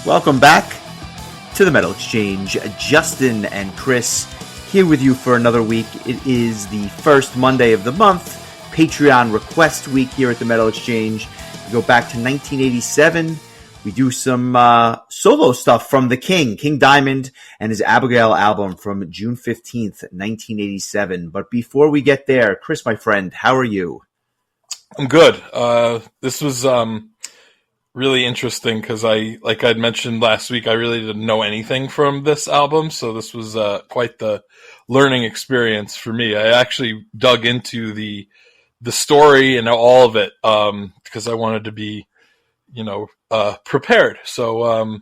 Welcome back to the Metal Exchange. Justin and Chris here with you for another week. It is the first Monday of the month, Patreon request week here at the Metal Exchange. We go back to 1987. We do some solo stuff from the King Diamond, and his Abigail album from June 15th, 1987. But before we get there, Chris, my friend, how are you? I'm good. This was really interesting because like I'd mentioned last week, I really didn't know anything from this album, so this was quite the learning experience for me. I actually dug into the story and all of it because I wanted to be, prepared. So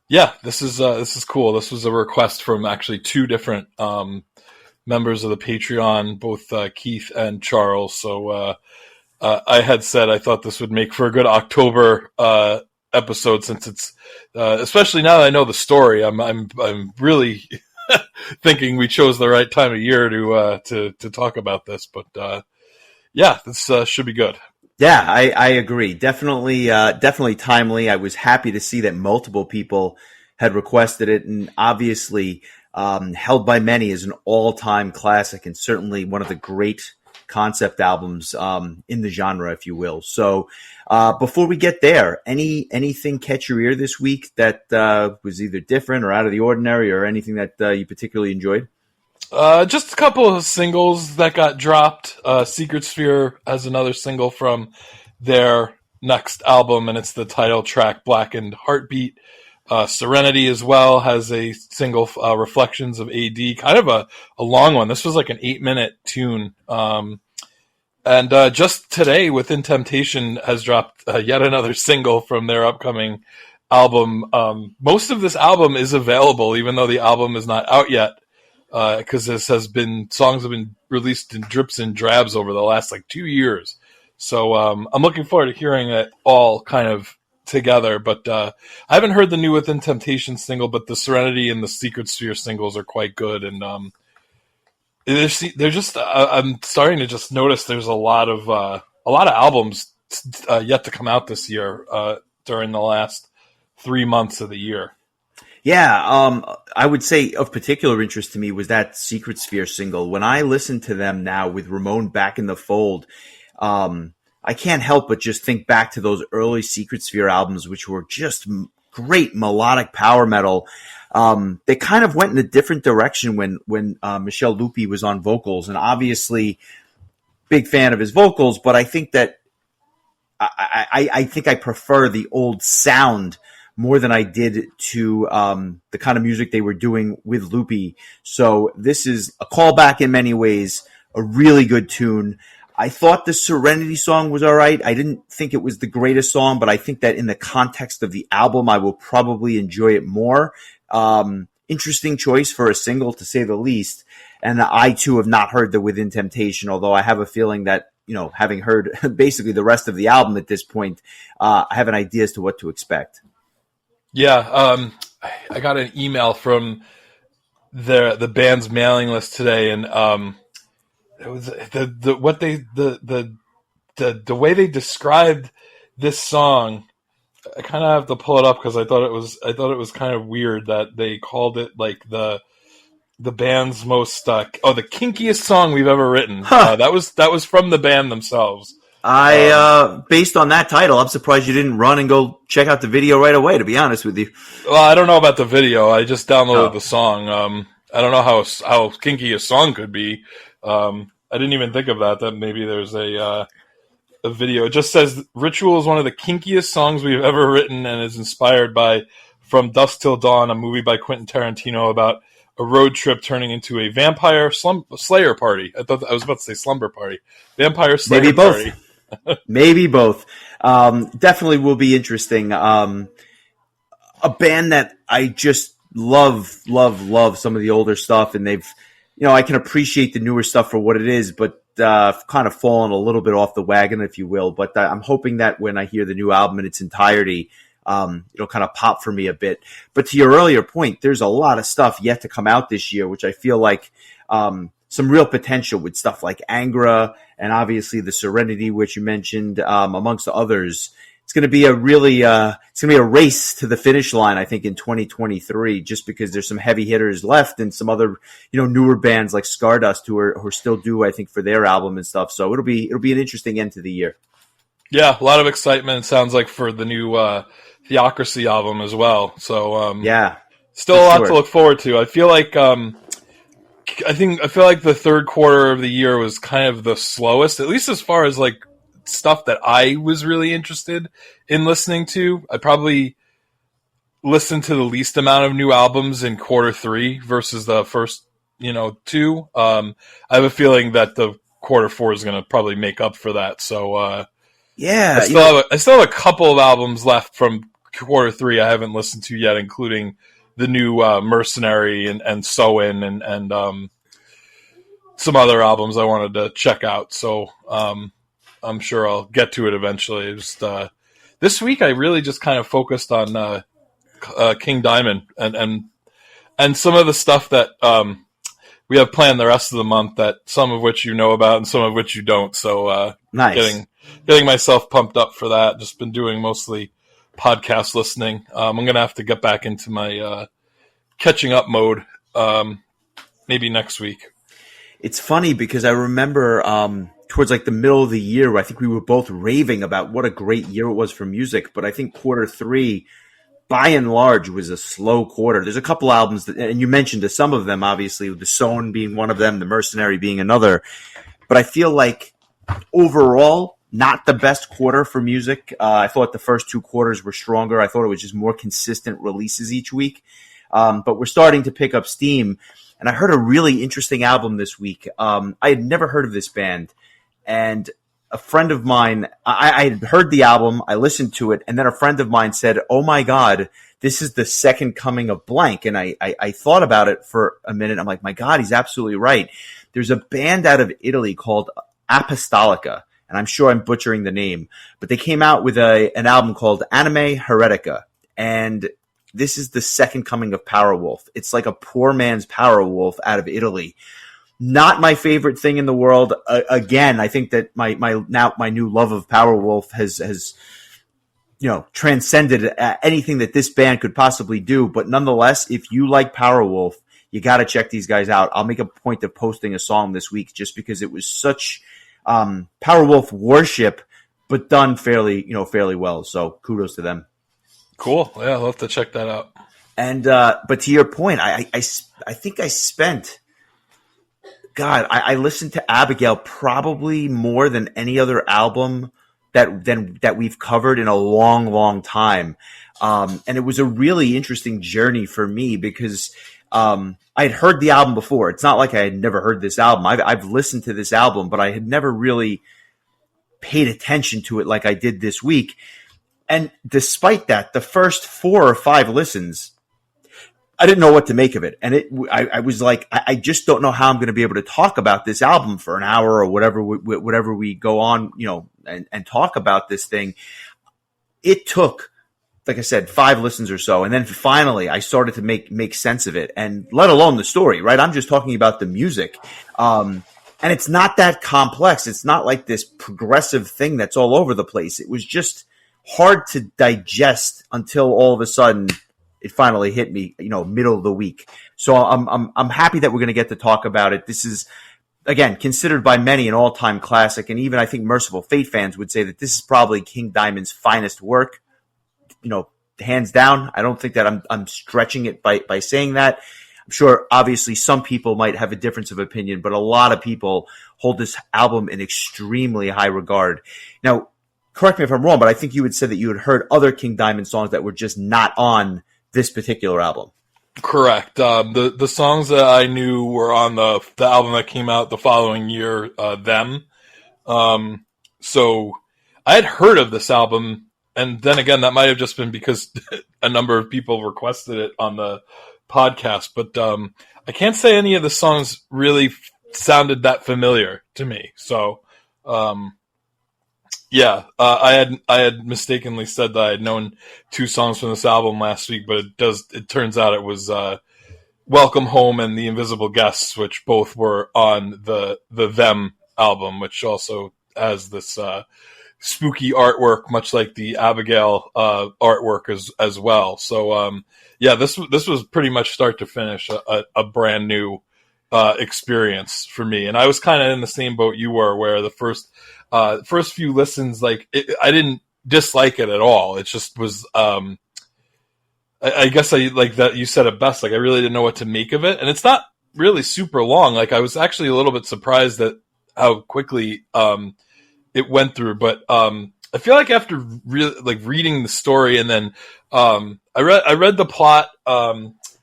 this is cool. This was a request from actually two different members of the Patreon, both Keith and Charles. So I had said I thought this would make for a good October episode, since it's especially now that I know the story. I'm really thinking we chose the right time of year to talk about this. But this should be good. Yeah, I agree. Definitely timely. I was happy to see that multiple people had requested it, and obviously held by many as an all-time classic, and certainly one of the great concept albums in the genre, if you will. So before we get there, anything catch your ear this week that was either different or out of the ordinary, or anything that you particularly enjoyed? Just a couple of singles that got dropped. Secret Sphere has another single from their next album, and it's the title track, Blackened Heartbeat. Serenity as well has a single, Reflections of AD, kind of a long one. This was like an 8-minute tune. And just today, Within Temptation has dropped yet another single from their upcoming album. Most of this album is available, even though the album is not out yet, because songs have been released in drips and drabs over the last 2 years. So I'm looking forward to hearing it all kind of together, but I haven't heard the new Within Temptation single, but the Serenity and the Secret Sphere singles are quite good, and they're just I'm starting to just notice there's a lot of albums yet to come out this year during the last 3 months of the year. Yeah, I would say of particular interest to me was that Secret Sphere single. When I listen to them now with Ramon back in the fold, I can't help but just think back to those early Secret Sphere albums, which were just great melodic power metal. They kind of went in a different direction when Michel Lupi was on vocals, and obviously big fan of his vocals, but I think that I think I prefer the old sound more than I did to the kind of music they were doing with Lupi. So this is a callback in many ways, a really good tune. I thought the Serenity song was all right. I didn't think it was the greatest song, but I think that in the context of the album, I will probably enjoy it more. Interesting choice for a single, to say the least. And I, too, have not heard the Within Temptation, although I have a feeling that, having heard basically the rest of the album at this point, I have an idea as to what to expect. Yeah, I got an email from the band's mailing list today, and it was the way they described this song. I kind of have to pull it up because I thought it was kind of weird that they called it like the band's most the kinkiest song we've ever written. Huh. That was from the band themselves. Based on that title, I'm surprised you didn't run and go check out the video right away, to be honest with you. Well, I don't know about the video. I just downloaded the song. I don't know how kinky a song could be. I didn't even think of that maybe there's a video. It just says Ritual is one of the kinkiest songs we've ever written and is inspired by From Dusk Till Dawn, a movie by Quentin Tarantino about a road trip turning into a vampire slayer party. I was about to say slumber party. Vampire slayer Maybe both. party. Maybe both. Definitely will be interesting. A band that I just love some of the older stuff, and they've, I can appreciate the newer stuff for what it is, but kind of fallen a little bit off the wagon, if you will. But I'm hoping that when I hear the new album in its entirety, it'll kind of pop for me a bit. But to your earlier point, there's a lot of stuff yet to come out this year, which I feel like some real potential with stuff like Angra and obviously the Serenity, which you mentioned, amongst others. it's going to be a really it's going to be a race to the finish line, I think, in 2023, just because there's some heavy hitters left and some other, newer bands like Stardust who are still due, I think, for their album and stuff. So it'll be an interesting end to the year. Yeah, a lot of excitement. It sounds like for the new Theocracy album as well. So yeah, still a lot to look forward to. I feel like I feel like the third quarter of the year was kind of the slowest, at least as far as like stuff that I was really interested in listening to. I probably listened to the least amount of new albums in quarter three versus the first, two. I have a feeling that the quarter four is going to probably make up for that. So, yeah, I still have a couple of albums left from quarter three I haven't listened to yet, including the new Mercenary and Soin and some other albums I wanted to check out. So I'm sure I'll get to it eventually. Just this week I really just kind of focused on King Diamond and some of the stuff that we have planned the rest of the month, that some of which you know about and some of which you don't. So nice. Getting myself pumped up for that. Just been doing mostly podcast listening. I'm going to have to get back into my catching up mode maybe next week. It's funny because I remember towards like the middle of the year, I think we were both raving about what a great year it was for music. But I think quarter three, by and large, was a slow quarter. There's a couple albums that, and you mentioned some of them, obviously, the Sown being one of them, the Mercenary being another. But I feel like overall, not the best quarter for music. I thought the first two quarters were stronger. I thought it was just more consistent releases each week. But we're starting to pick up steam. And I heard a really interesting album this week. I had never heard of this band. And a friend of mine, I had heard the album, I listened to it, and then a friend of mine said, "Oh my God, this is the second coming of blank." And I thought about it for a minute. I'm like, my God, he's absolutely right. There's a band out of Italy called Apostolica, and I'm sure I'm butchering the name, but they came out with an album called Anime Heretica. And this is the second coming of Powerwolf. It's like a poor man's Powerwolf out of Italy. Not my favorite thing in the world. Again, I think that my new love of Powerwolf has transcended anything that this band could possibly do. But nonetheless, if you like Powerwolf, you got to check these guys out. I'll make a point of posting a song this week just because it was such Powerwolf worship, but done fairly well. So kudos to them. Cool. Yeah, I'll have to check that out. And but to your point, I think I spent. God, I listened to Abigail probably more than any other album that we've covered in a long, long time. And it was a really interesting journey for me because I had heard the album before. It's not like I had never heard this album. I've listened to this album, but I had never really paid attention to it like I did this week. And despite that, the first 4 or 5 listens, I didn't know what to make of it. And I was like, I just don't know how I'm going to be able to talk about this album for an hour or whatever we go on, and talk about this thing. It took, like I said, 5 listens or so. And then finally I started to make sense of it, and let alone the story, right? I'm just talking about the music. And it's not that complex. It's not like this progressive thing that's all over the place. It was just hard to digest until all of a sudden it finally hit me, middle of the week. So I'm happy that we're going to get to talk about it. This is, again, considered by many an all-time classic, and even I think Merciful Fate fans would say that this is probably King Diamond's finest work, hands down. I don't think that I'm stretching it by saying that. I'm sure, obviously, some people might have a difference of opinion, but a lot of people hold this album in extremely high regard. Now, correct me if I'm wrong, but I think you had said that you had heard other King Diamond songs that were just not on this particular album. Correct. The songs that I knew were on the album that came out the following year, Them. So I had heard of this album, and then again, that might have just been because a number of people requested it on the podcast, but I can't say any of the songs really sounded that familiar to me. So yeah, I had mistakenly said that I had known 2 songs from this album last week, but it turns out it was Welcome Home and The Invisible Guests, which both were on the Them album, which also has this spooky artwork, much like the Abigail artwork as well. So yeah, this was pretty much start to finish a brand new experience for me, and I was kind of in the same boat you were, where the first few listens, like I didn't dislike it at all. It just was. I guess I like that you said it best. Like I really didn't know what to make of it, and it's not really super long. Like I was actually a little bit surprised at how quickly it went through. But I feel like after reading the story, and then I read the plot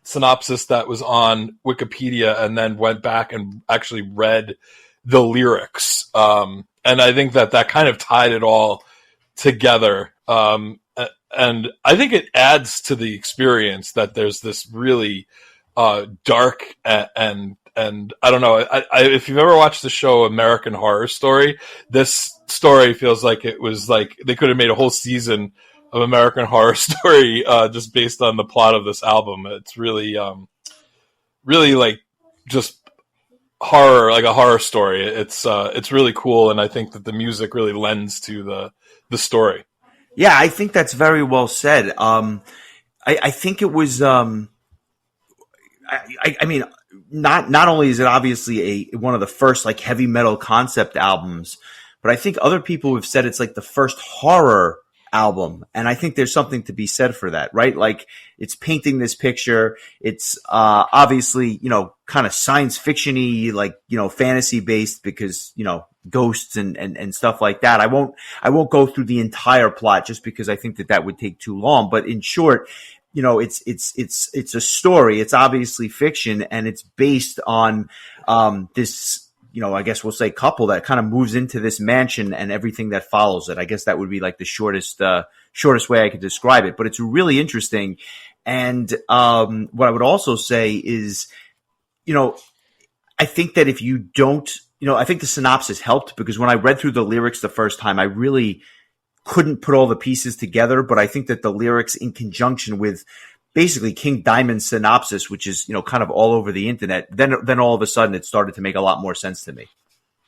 synopsis that was on Wikipedia, and then went back and actually read the lyrics, and I think that kind of tied it all together. And I think it adds to the experience that there's this really dark and I don't know. If you've ever watched the show American Horror Story, this story feels like it was like they could have made a whole season of American Horror Story just based on the plot of this album. It's really, really like just horror, like a horror story. It's really cool, and I think that the music really lends to the story. Yeah, I think that's very well said. I think it was. I mean, not only is it obviously one of the first like heavy metal concept albums, but I think other people have said it's like the first horror album, and I think there's something to be said for that, right? Like it's painting this picture. It's obviously kind of science fiction-y, like fantasy based because ghosts and stuff like that. I won't go through the entire plot just because I think that would take too long. But in short, it's a story. It's obviously fiction, and it's based on this. I guess we'll say couple that kind of moves into this mansion and everything that follows it. I guess that would be like the shortest way I could describe it. But it's really interesting. And what I would also say is, I think that if you don't. I think the synopsis helped because when I read through the lyrics the first time, I really couldn't put all the pieces together. But I think that the lyrics in conjunction with basically King Diamond's synopsis, which is, kind of all over the internet, then all of a sudden it started to make a lot more sense to me.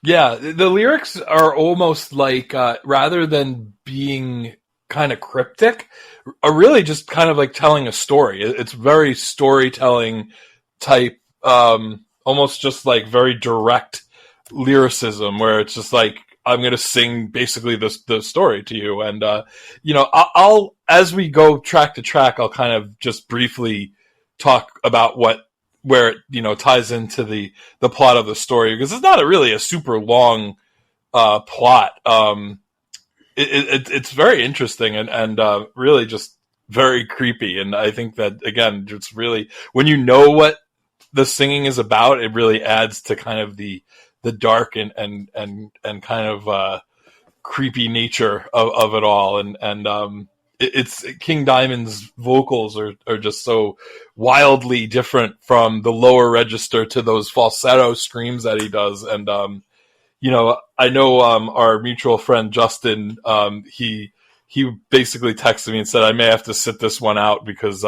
Yeah, the lyrics are almost like, rather than being kind of cryptic, are really just kind of like telling a story. It's very storytelling type, almost just like very direct lyricism, where it's just like, I'm going to sing basically the story to you. And, I'll, as we go track to track, I'll kind of just briefly talk about where it, ties into the plot of the story, because it's not really a super long, plot. It's very interesting and really just very creepy. And I think that, again, it's really, when you know what the singing is about, it really adds to kind of the dark and kind of creepy nature of it all, and it's King Diamond's vocals are just so wildly different from the lower register to those falsetto screams that he does, and I know our mutual friend Justin, he basically texted me and said I may have to sit this one out because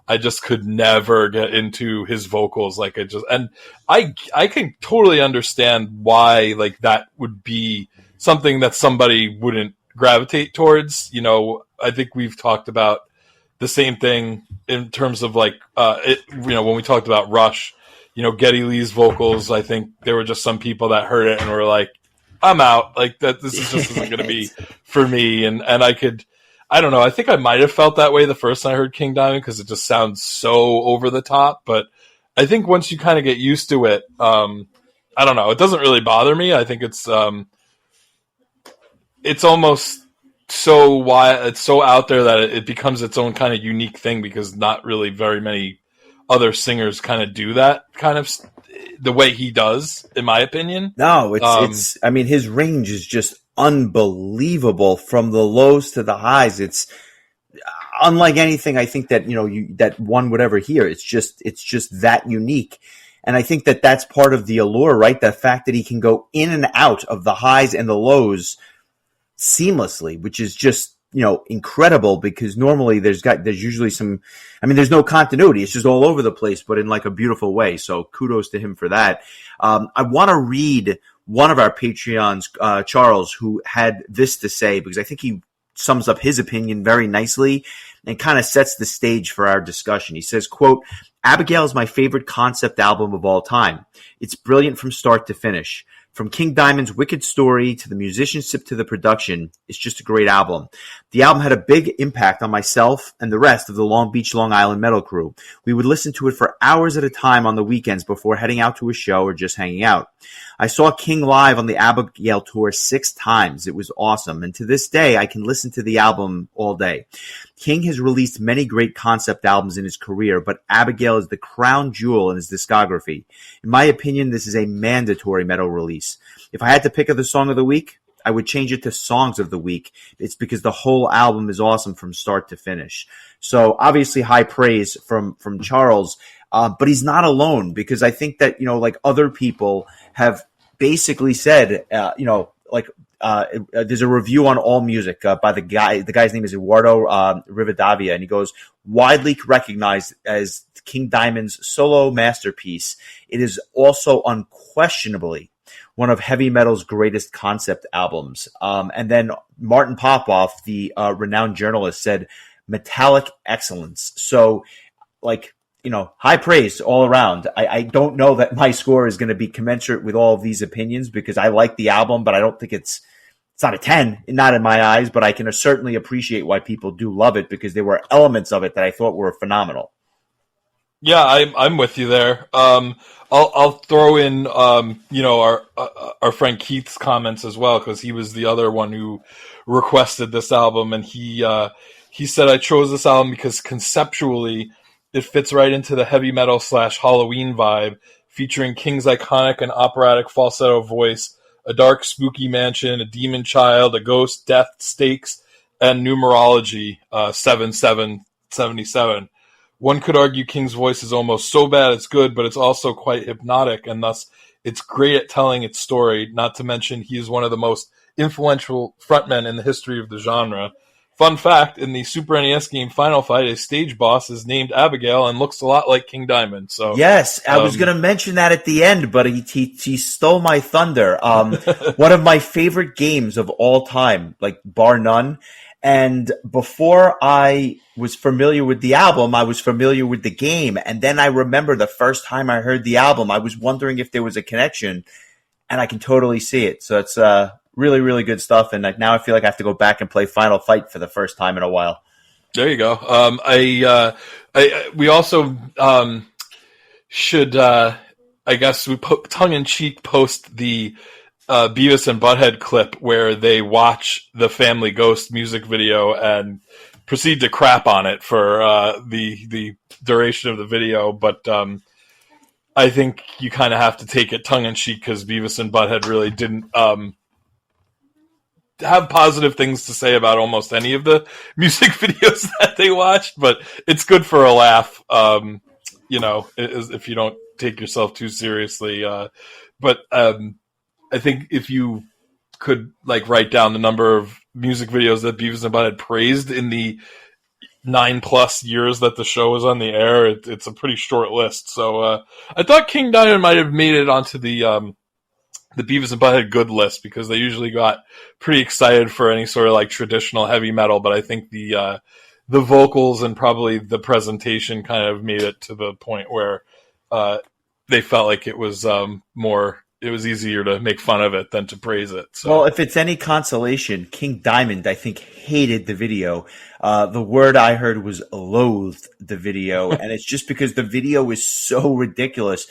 I just could never get into his vocals. Like and I can totally understand why like that would be something that somebody wouldn't gravitate towards. I think we've talked about the same thing in terms of like, when we talked about Rush, Geddy Lee's vocals, I think there were just some people that heard it and were like, I'm out. Like that, this is just isn't going to be for me. And I don't know. I think I might have felt that way the first time I heard King Diamond because it just sounds so over the top. But I think once you kind of get used to it, I don't know. It doesn't really bother me. I think it's almost so wild, it's so out there that it becomes its own kind of unique thing because not really very many other singers kind of do that kind of the way he does, in my opinion. No, it's. I mean, his range is just unbelievable from the lows to the highs. It's unlike anything I think that that one would ever hear. It's just that unique, and I think that that's part of the allure, right? The fact that he can go in and out of the highs and the lows seamlessly, which is just incredible because normally there's usually some. I mean, there's no continuity. It's just all over the place, but in like a beautiful way. So kudos to him for that. I want to read one of our Patreons, Charles, who had this to say, because I think he sums up his opinion very nicely and kind of sets the stage for our discussion. He says, quote, Abigail is my favorite concept album of all time. It's brilliant from start to finish. From King Diamond's wicked story to the musicianship to the production, it's just a great album. The album had a big impact on myself and the rest of the Long Beach, Long Island metal crew. We would listen to it for hours at a time on the weekends before heading out to a show or just hanging out. I saw King live on the Abigail tour 6 times. It was awesome. And to this day, I can listen to the album all day. King has released many great concept albums in his career, but Abigail is the crown jewel in his discography. In my opinion, this is a mandatory metal release. If I had to pick the song of the week, I would change it to Songs of the Week. It's because the whole album is awesome from start to finish. So obviously high praise from Charles, but he's not alone, because I think that, like other people have basically said, there's a review on All Music by the guy's name is Eduardo Rivadavia, and he goes, widely recognized as King Diamond's solo masterpiece, it is also unquestionably one of heavy metal's greatest concept albums. And then Martin Popoff, the renowned journalist, said metallic excellence. So, high praise all around. I don't know that my score is going to be commensurate with all of these opinions, because I like the album, but I don't think it's not a 10, not in my eyes, but I can certainly appreciate why people do love it, because there were elements of it that I thought were phenomenal. Yeah, I'm with you there. I'll throw in our friend Keith's comments as well, because he was the other one who requested this album, and he said, I chose this album because conceptually it fits right into the heavy metal / Halloween vibe, featuring King's iconic and operatic falsetto voice, a dark spooky mansion, a demon child, a ghost, death, stakes, and numerology 7777. One could argue King's voice is almost so bad it's good, but it's also quite hypnotic, and thus it's great at telling its story, not to mention he is one of the most influential frontmen in the history of the genre. Fun fact, in the Super NES game Final Fight, a stage boss is named Abigail and looks a lot like King Diamond. So yes, I was going to mention that at the end, but he stole my thunder. One of my favorite games of all time, like bar none. And before I was familiar with the album, I was familiar with the game. And then I remember the first time I heard the album, I was wondering if there was a connection, and I can totally see it. So it's really, really good stuff. And now I feel like I have to go back and play Final Fight for the first time in a while. There you go. We also should, I guess, we tongue-in-cheek post the Beavis and Butthead clip where they watch the Family Ghost music video and proceed to crap on it for the duration of the video. But I think you kind of have to take it tongue-in-cheek, because Beavis and Butthead really didn't have positive things to say about almost any of the music videos that they watched. But it's good for a laugh, if you don't take yourself too seriously. I think if you could write down the number of music videos that Beavis and Butthead praised in the 9+ years that the show was on the air, it's a pretty short list. So I thought King Diamond might have made it onto the Beavis and Butthead good list, because they usually got pretty excited for any sort of traditional heavy metal. But I think the vocals and probably the presentation kind of made it to the point where they felt like it was it was easier to make fun of it than to praise it. So. Well, if it's any consolation, King Diamond, I think, hated the video. The word I heard was loathed the video, and it's just because the video is so ridiculous.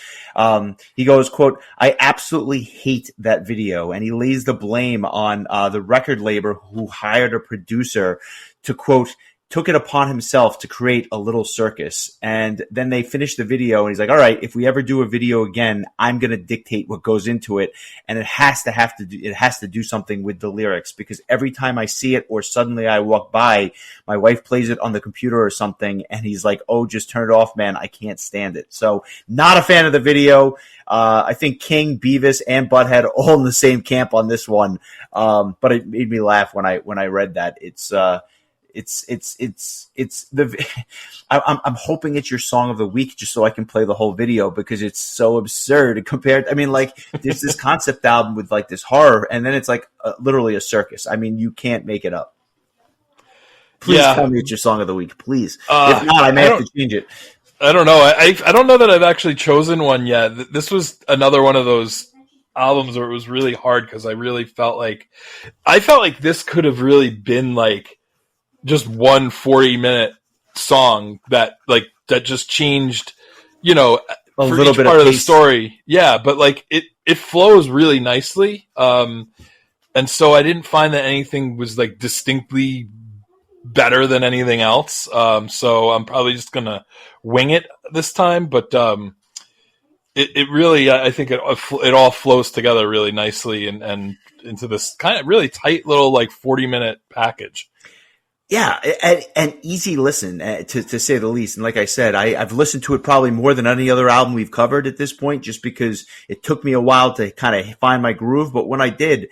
He goes, quote, I absolutely hate that video, and he lays the blame on the record label who hired a producer to, quote, took it upon himself to create a little circus. And then they finished the video, and he's like, all right, if we ever do a video again, I'm going to dictate what goes into it. And it has to do something with the lyrics, because every time I see it or suddenly I walk by, my wife plays it on the computer or something, and he's like, oh, just turn it off, man. I can't stand it. So not a fan of the video. I think King, Beavis, and Butthead all in the same camp on this one. But it made me laugh when I read that. It's the. I'm hoping it's your song of the week just so I can play the whole video because it's so absurd compared. I mean, like there's this concept album with like this horror, and then it's like literally a circus. I mean, you can't make it up. Please tell me it's your song of the week, please. If not, I may have to change it. I don't know. I don't know that I've actually chosen one yet. This was another one of those albums where it was really hard because I really felt like this could have really been like just one 40-minute song that just changed, you know, A for little each bit part of of the pace. story. Yeah, but like it flows really nicely. And so I didn't find that anything was like distinctly better than anything else. So I'm probably just gonna wing it this time, but it really, I think it all flows together really nicely and into this kind of really tight little like 40-minute package. Yeah, an easy listen to say the least. And like I said, I've listened to it probably more than any other album we've covered at this point, just because it took me a while to kind of find my groove. But when I did,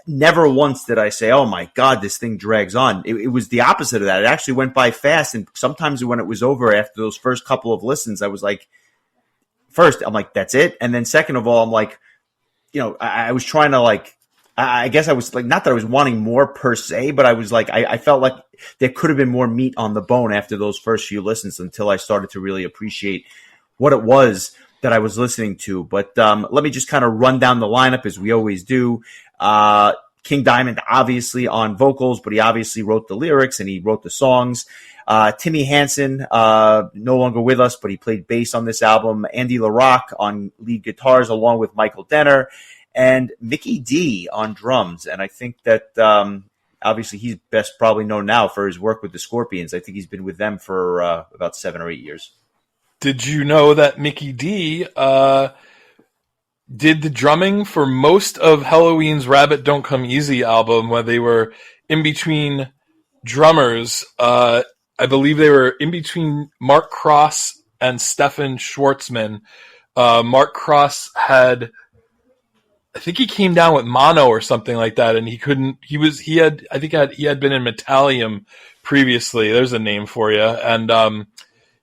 never once did I say, "Oh my God, this thing drags on." It was the opposite of that. It actually went by fast, and sometimes when it was over after those first couple of listens, I was like, first, I'm like, "That's it," and then second of all, I'm like, you know, I was trying to like. I guess I was like, not that I was wanting more per se, but I was like, I felt like there could have been more meat on the bone after those first few listens until I started to really appreciate what it was that I was listening to. But let me just kind of run down the lineup as we always do. King Diamond, obviously on vocals, but he obviously wrote the lyrics and he wrote the songs. Timmy Hansen, no longer with us, but he played bass on this album. Andy LaRock on lead guitars, along with Michael Denner. And Mickey D on drums. And I think that obviously he's best probably known now for his work with the Scorpions. I think he's been with them for about 7 or 8 years. Did you know that Mickey D did the drumming for most of Halloween's Rabbit Don't Come Easy album when they were in between drummers? I believe they were in between Mark Cross and Stefan Schwartzman. Mark Cross had... I think he came down with mono or something like that, and he couldn't. He had been in Metallium previously. There's a name for you, and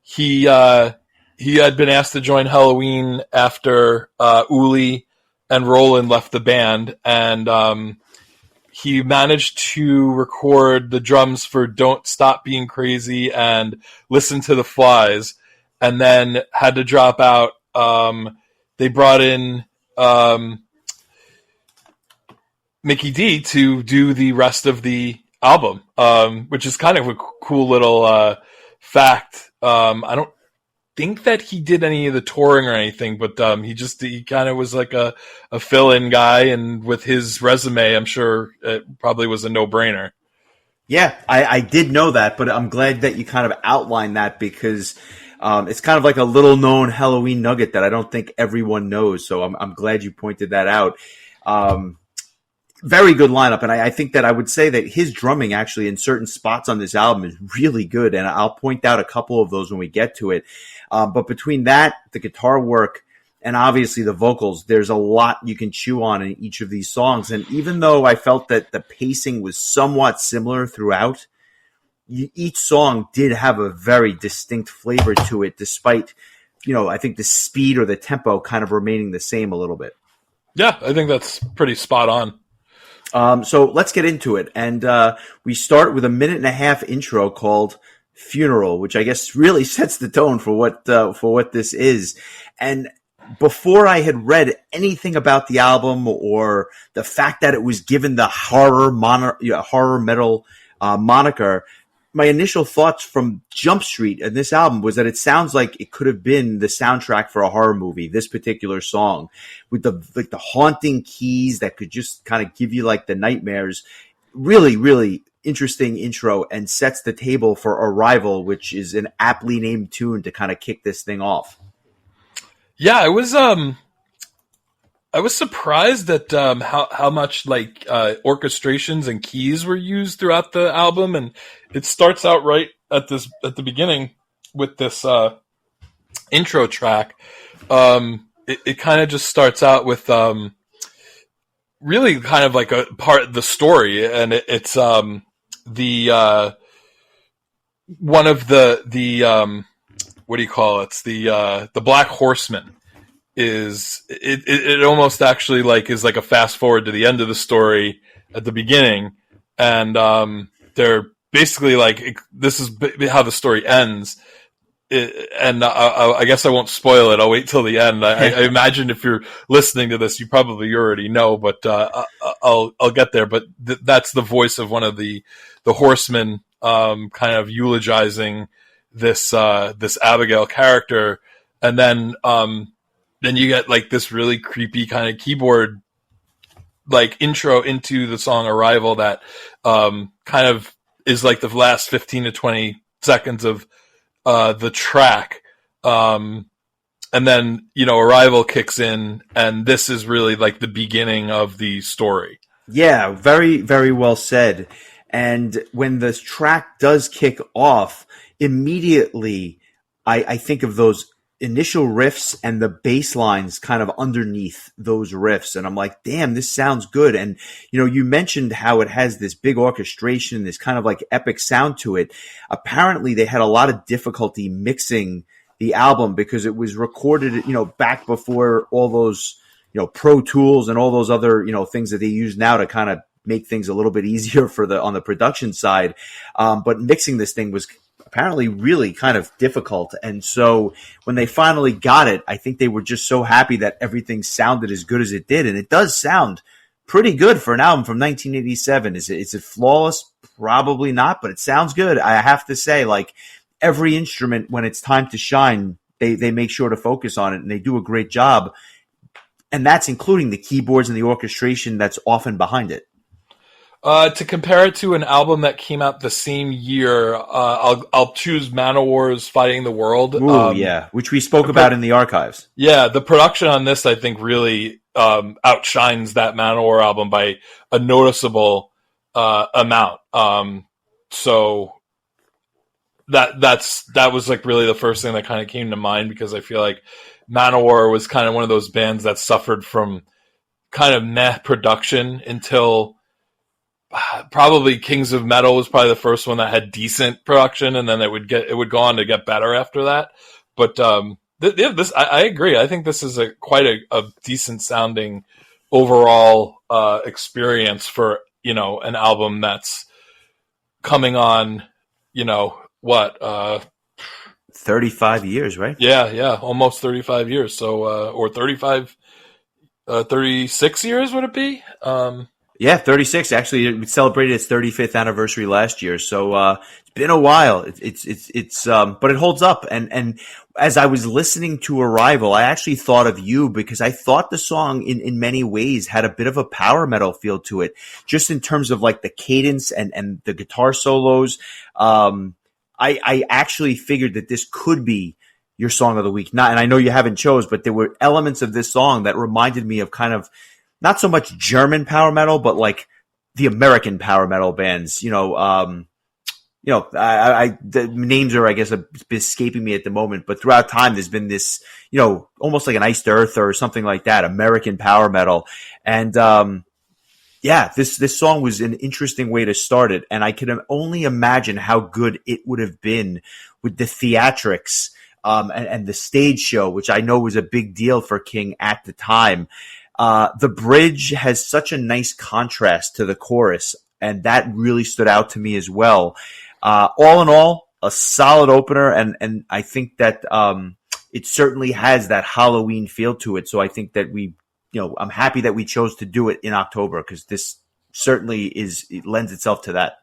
he had been asked to join Halloween after Uli and Roland left the band, and he managed to record the drums for "Don't Stop Being Crazy" and "Listen to the Flies," and then had to drop out. They brought in. Mickey D to do the rest of the album, which is kind of a cool little fact. I don't think that he did any of the touring or anything, but he kind of was like a fill-in guy, and with his resume, I'm sure it probably was a no-brainer. Yeah, I did know that, but I'm glad that you kind of outlined that because it's kind of like a little-known Halloween nugget that I don't think everyone knows. So I'm glad you pointed that out. Very good lineup, and I think that I would say that his drumming actually in certain spots on this album is really good, and I'll point out a couple of those when we get to it. But between that, the guitar work, and obviously the vocals, there's a lot you can chew on in each of these songs. And even though I felt that the pacing was somewhat similar throughout, each song did have a very distinct flavor to it, despite, you know, I think the speed or the tempo kind of remaining the same a little bit. Yeah, I think that's pretty spot on. So let's get into it. And we start with a 1.5-minute intro called Funeral, which I guess really sets the tone for what this is. And before I had read anything about the album or the fact that it was given the horror metal moniker, my initial thoughts from Jump Street and this album was that it sounds like it could have been the soundtrack for a horror movie, this particular song, with the haunting keys that could just kind of give you like the nightmares. Really, really interesting intro, and sets the table for Arrival, which is an aptly named tune to kind of kick this thing off. Yeah, I was surprised at how much like orchestrations and keys were used throughout the album, and it starts out right at the beginning with this intro track. It kind of just starts out with really kind of like a part of the story, and it's the one of the what do you call it? It's the Black Horseman is it almost actually like is like a fast forward to the end of the story at the beginning, and they're basically like this is how the story ends. And I guess I won't spoil it. I'll wait till the end. I imagine if you're listening to this, you probably already know, but I'll get there. But that's the voice of one of the horsemen, kind of eulogizing this Abigail character, and then you get like this really creepy kind of keyboard like intro into the song Arrival that kind of is like the last 15 to 20 seconds of the track. And then, Arrival kicks in, and this is really like the beginning of the story. Yeah, very, very well said. And when the track does kick off, immediately I think of those initial riffs and the bass lines kind of underneath those riffs. And I'm like, damn, this sounds good. And, you mentioned how it has this big orchestration, this kind of like epic sound to it. Apparently they had a lot of difficulty mixing the album because it was recorded, back before all those, Pro Tools and all those other, things that they use now to kind of make things a little bit easier on the production side. But mixing this thing was apparently really kind of difficult. And so when they finally got it, I think they were just so happy that everything sounded as good as it did. And it does sound pretty good for an album from 1987. Is it flawless? Probably not, but it sounds good. I have to say, like, every instrument, when it's time to shine, they make sure to focus on it, and they do a great job. And that's including the keyboards and the orchestration that's often behind it. To compare it to an album that came out the same year, I'll choose Manowar's Fighting the World. Ooh, yeah, which we spoke about in the archives. Yeah, the production on this, I think, really outshines that Manowar album by a noticeable amount. So that was like really the first thing that kind of came to mind, because I feel like Manowar was kind of one of those bands that suffered from kind of meh production until probably Kings of Metal was probably the first one that had decent production, and then it would go on to get better after that. But I agree. I think this is quite a decent sounding overall experience for an album that's coming on 35 years, right? Yeah, almost 35 years. So or 36 years would it be? Yeah, 36. Actually, it celebrated its 35th anniversary last year, so it's been a while. It's but it holds up. And as I was listening to Arrival, I actually thought of you, because I thought the song in many ways had a bit of a power metal feel to it, just in terms of like the cadence and the guitar solos. I actually figured that this could be your song of the week. And I know you haven't chose, but there were elements of this song that reminded me of kind of not so much German power metal, but like the American power metal bands. The names are, I guess, escaping me at the moment, but throughout time there's been this, almost like an Iced Earth or something like that, American power metal. And this song was an interesting way to start it, and I can only imagine how good it would have been with the theatrics and the stage show, which I know was a big deal for King at the time. The bridge has such a nice contrast to the chorus, and that really stood out to me as well. All in all, a solid opener, and I think that it certainly has that Halloween feel to it. So I think that I'm happy that we chose to do it in October, because this certainly it lends itself to that.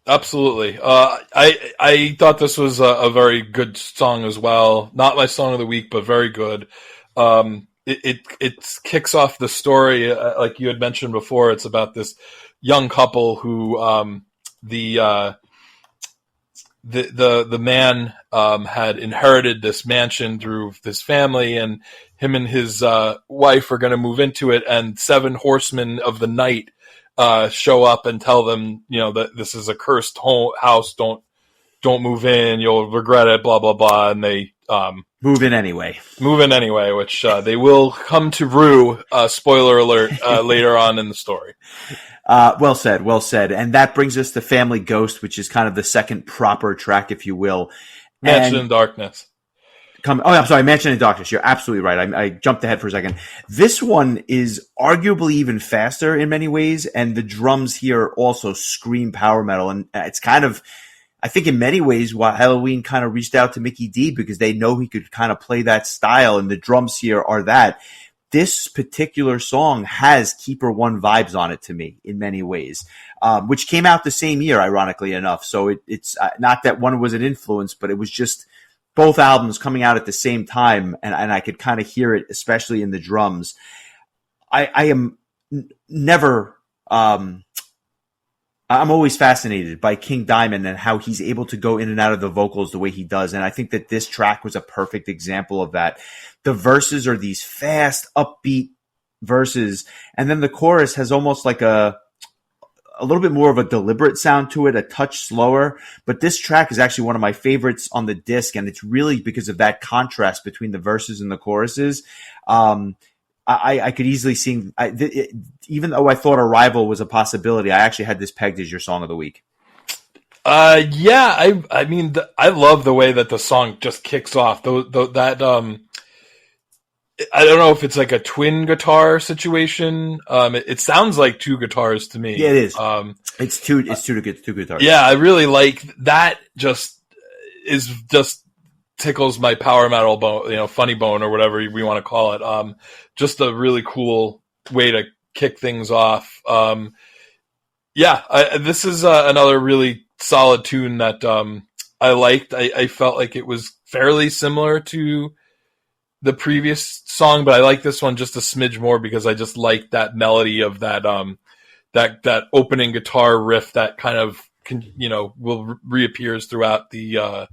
Absolutely. I thought this was a very good song as well. Not my song of the week, but very good. It kicks off the story, like you had mentioned before. It's about this young couple who the man had inherited this mansion through this family, and him and his wife are going to move into it, and 7 horsemen of the night show up and tell them, that this is a cursed house. Don't don't move in, you'll regret it, blah, blah, blah. And they move in anyway. Which they will come to rue, spoiler alert, later on in the story. Well said. And that brings us to Family Ghost, which is kind of the second proper track, if you will. Mansion in Darkness. I'm sorry, Mansion in Darkness. You're absolutely right. I jumped ahead for a second. This one is arguably even faster in many ways, and the drums here also scream power metal. And it's kind of, I think in many ways, why Halloween kind of reached out to Mickey D, because they know he could kind of play that style, and the drums here are that. This particular song has Keeper One vibes on it to me in many ways, which came out the same year, ironically enough. So it's not that one was an influence, but it was just both albums coming out at the same time, and I could kind of hear it, especially in the drums. I am never, I'm always fascinated by King Diamond and how he's able to go in and out of the vocals the way he does. And I think that this track was a perfect example of that. The verses are these fast, upbeat verses, and then the chorus has almost like a little bit more of a deliberate sound to it, a touch slower. But this track is actually one of my favorites on the disc, and it's really because of that contrast between the verses and the choruses. I could easily sing, even though I thought Arrival was a possibility, I actually had this pegged as your song of the week. Yeah, I mean, I love the way that the song just kicks off. I don't know if it's like a twin guitar situation. It sounds like two guitars to me. Yeah, it is. It's two guitars. Yeah, I really like that. Just tickles my power metal bone, funny bone or whatever we want to call it. Just a really cool way to kick things off. This is another really solid tune that I liked. I felt like it was fairly similar to the previous song, but I like this one just a smidge more because I just like that melody of that that opening guitar riff that kind of reappears throughout the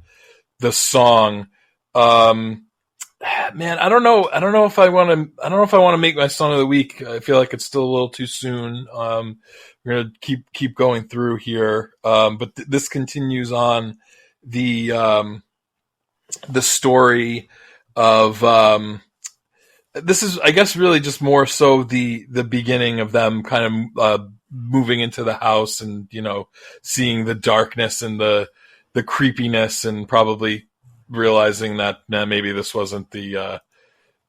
song. Man, I don't know if I want to make my song of the week. I feel like it's still a little too soon. We're gonna keep going through here, but this continues on the story of this is, I guess, really just more so the beginning of them kind of moving into the house and seeing the darkness and the creepiness, and probably realizing that maybe this wasn't the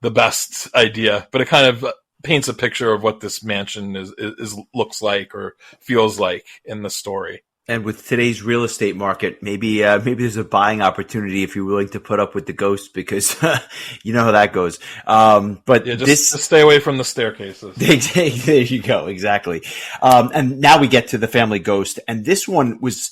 best idea, but it kind of paints a picture of what this mansion is looks like or feels like in the story. And with today's real estate market, maybe there's a buying opportunity if you're willing to put up with the ghost, because you know how that goes. But yeah, just stay away from the staircases. There you go, exactly. And now we get to the Family Ghost, and this was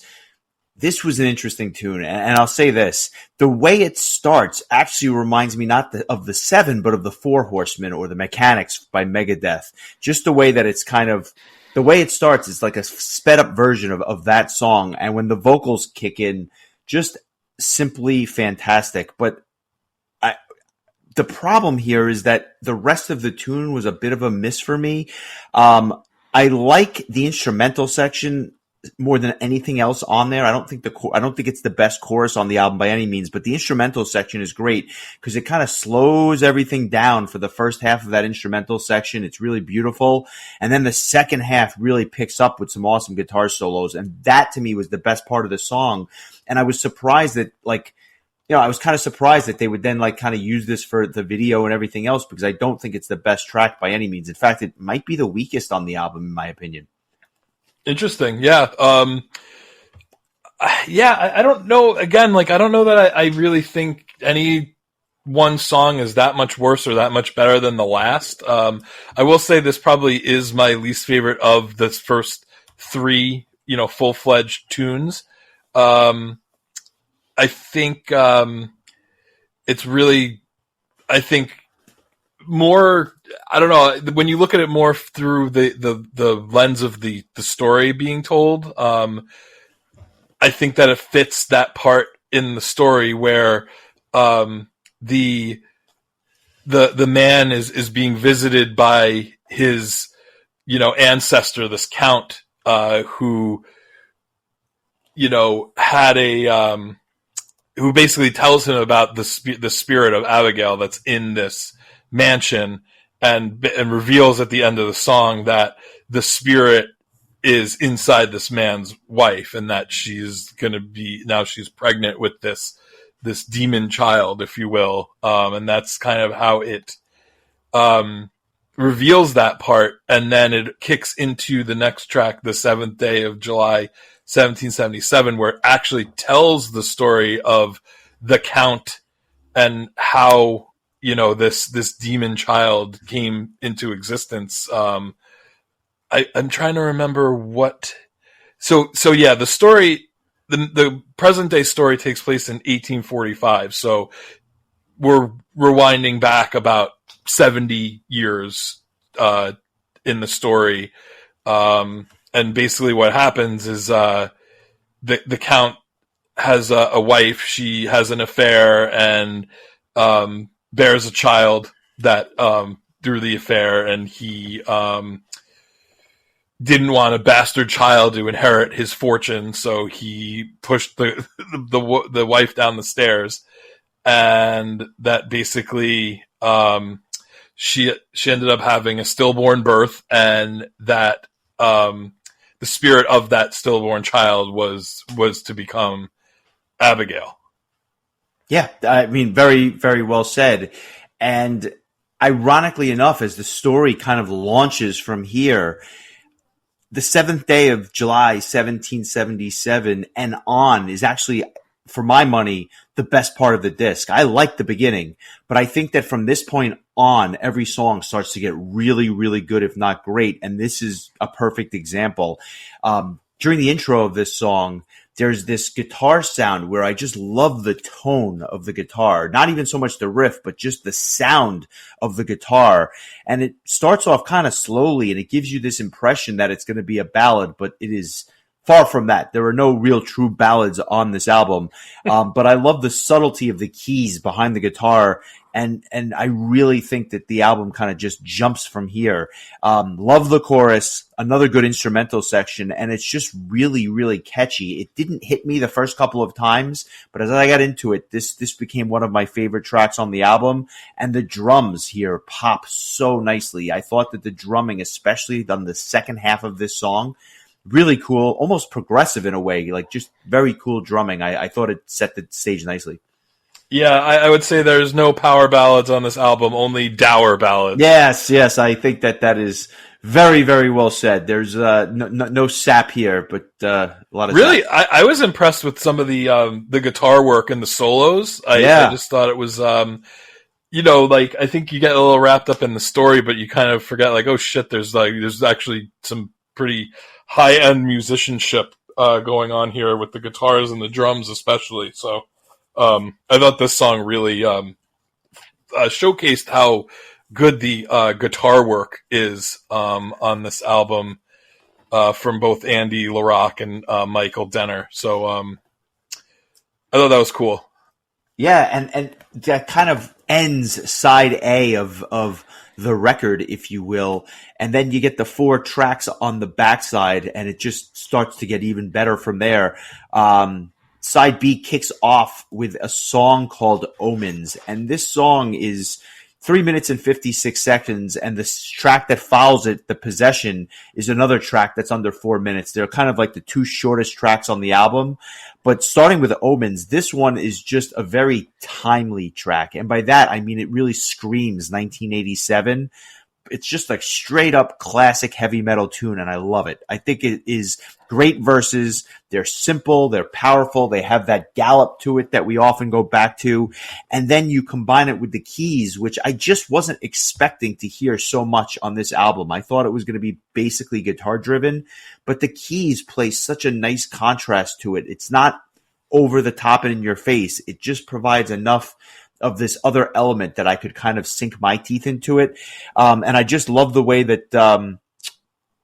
an interesting tune. And I'll say this: the way it starts actually reminds me not of the Seven, but of the Four Horsemen or the Mechanics by Megadeth. Just the way that it's kind of. The way it starts is like a sped up version of that song. And when the vocals kick in, just simply fantastic. But the problem here is that the rest of the tune was a bit of a miss for me. I like the instrumental section more than anything else on there. I don't think it's the best chorus on the album by any means, but the instrumental section is great because it kind of slows everything down for the first half of that instrumental section. It's really beautiful. And then the second half really picks up with some awesome guitar solos. And that to me was the best part of the song. And I was surprised that I was kind of surprised that they would then kind of use this for the video and everything else, because I don't think it's the best track by any means. In fact, it might be the weakest on the album, in my opinion. Interesting. Yeah. I don't know. Again, I don't know that I really think any one song is that much worse or that much better than the last. I will say this probably is my least favorite of the first three, full-fledged tunes. I think it's really, more, I don't know, when you look at it more through the lens of the story being told, I think that it fits that part in the story where the man is being visited by his ancestor, this count, who had who basically tells him about the spirit of Abigail that's in this mansion, and reveals at the end of the song that the spirit is inside this man's wife, and that she's pregnant with this demon child, if you will, and that's kind of how it reveals that part, and then it kicks into the next track, the 7th day of July, 1777, where it actually tells the story of the Count and how this demon child came into existence. I'm trying to remember what. So yeah, the story, the present day story takes place in 1845. So we're rewinding back about 70 years in the story, and basically what happens is the Count has a wife. She has an affair and bears a child that through the affair, and he didn't want a bastard child to inherit his fortune, so he pushed the wife down the stairs, and that basically she ended up having a stillborn birth, and that the spirit of that stillborn child was to become Abigail. Yeah, I mean, very, very well said. And ironically enough, as the story kind of launches from here, the 7th day of July, 1777 and on is actually, for my money, the best part of the disc. I like the beginning, but I think that from this point on, every song starts to get really, really good, if not great. And this is a perfect example. During the intro of this song, there's this guitar sound where I just love the tone of the guitar. Not even so much the riff, but just the sound of the guitar. And it starts off kind of slowly, and it gives you this impression that it's going to be a ballad, but it is far from that. There are no real true ballads on this album. But I love the subtlety of the keys behind the guitar. And I really think that the album kind of just jumps from here. Love the chorus, another good instrumental section, and it's just really, really catchy. It didn't hit me the first couple of times, but as I got into it, this became one of my favorite tracks on the album. And the drums here pop so nicely. I thought that the drumming, especially on the second half of this song, really cool, almost progressive in a way, like just very cool drumming. I thought it set the stage nicely. Yeah, I would say there's no power ballads on this album, only dour ballads. Yes, I think that is very, very well said. There's no sap here, but a lot of really. sap. I was impressed with some of the guitar work and the solos. I just thought it was, like I think you get a little wrapped up in the story, but you kind of forget, like, oh shit, there's actually some pretty high end musicianship going on here with the guitars and the drums, especially. So. I thought this song really showcased how good the guitar work is on this album from both Andy LaRocque and Michael Denner. So I thought that was cool. Yeah, and that kind of ends side A of the record, if you will, and then you get the 4 tracks on the backside, and it just starts to get even better from there. Side B kicks off with a song called Omens, and this song is 3 minutes and 56 seconds, and the track that follows it, The Possession, is another track that's under 4 minutes. They're kind of like the 2 shortest tracks on the album, but starting with Omens, this one is just a very timely track, and by that I mean it really screams 1987. It's just like straight up classic heavy metal tune, and I love it. I think it is great verses. They're simple, they're powerful, they have that gallop to it that we often go back to, and then you combine it with the keys, which I just wasn't expecting to hear so much on this album. I thought it was going to be basically guitar driven, but the keys play such a nice contrast to it. It's not over the top and in your face. It just provides enough of this other element that I could kind of sink my teeth into it. And I just love the way that,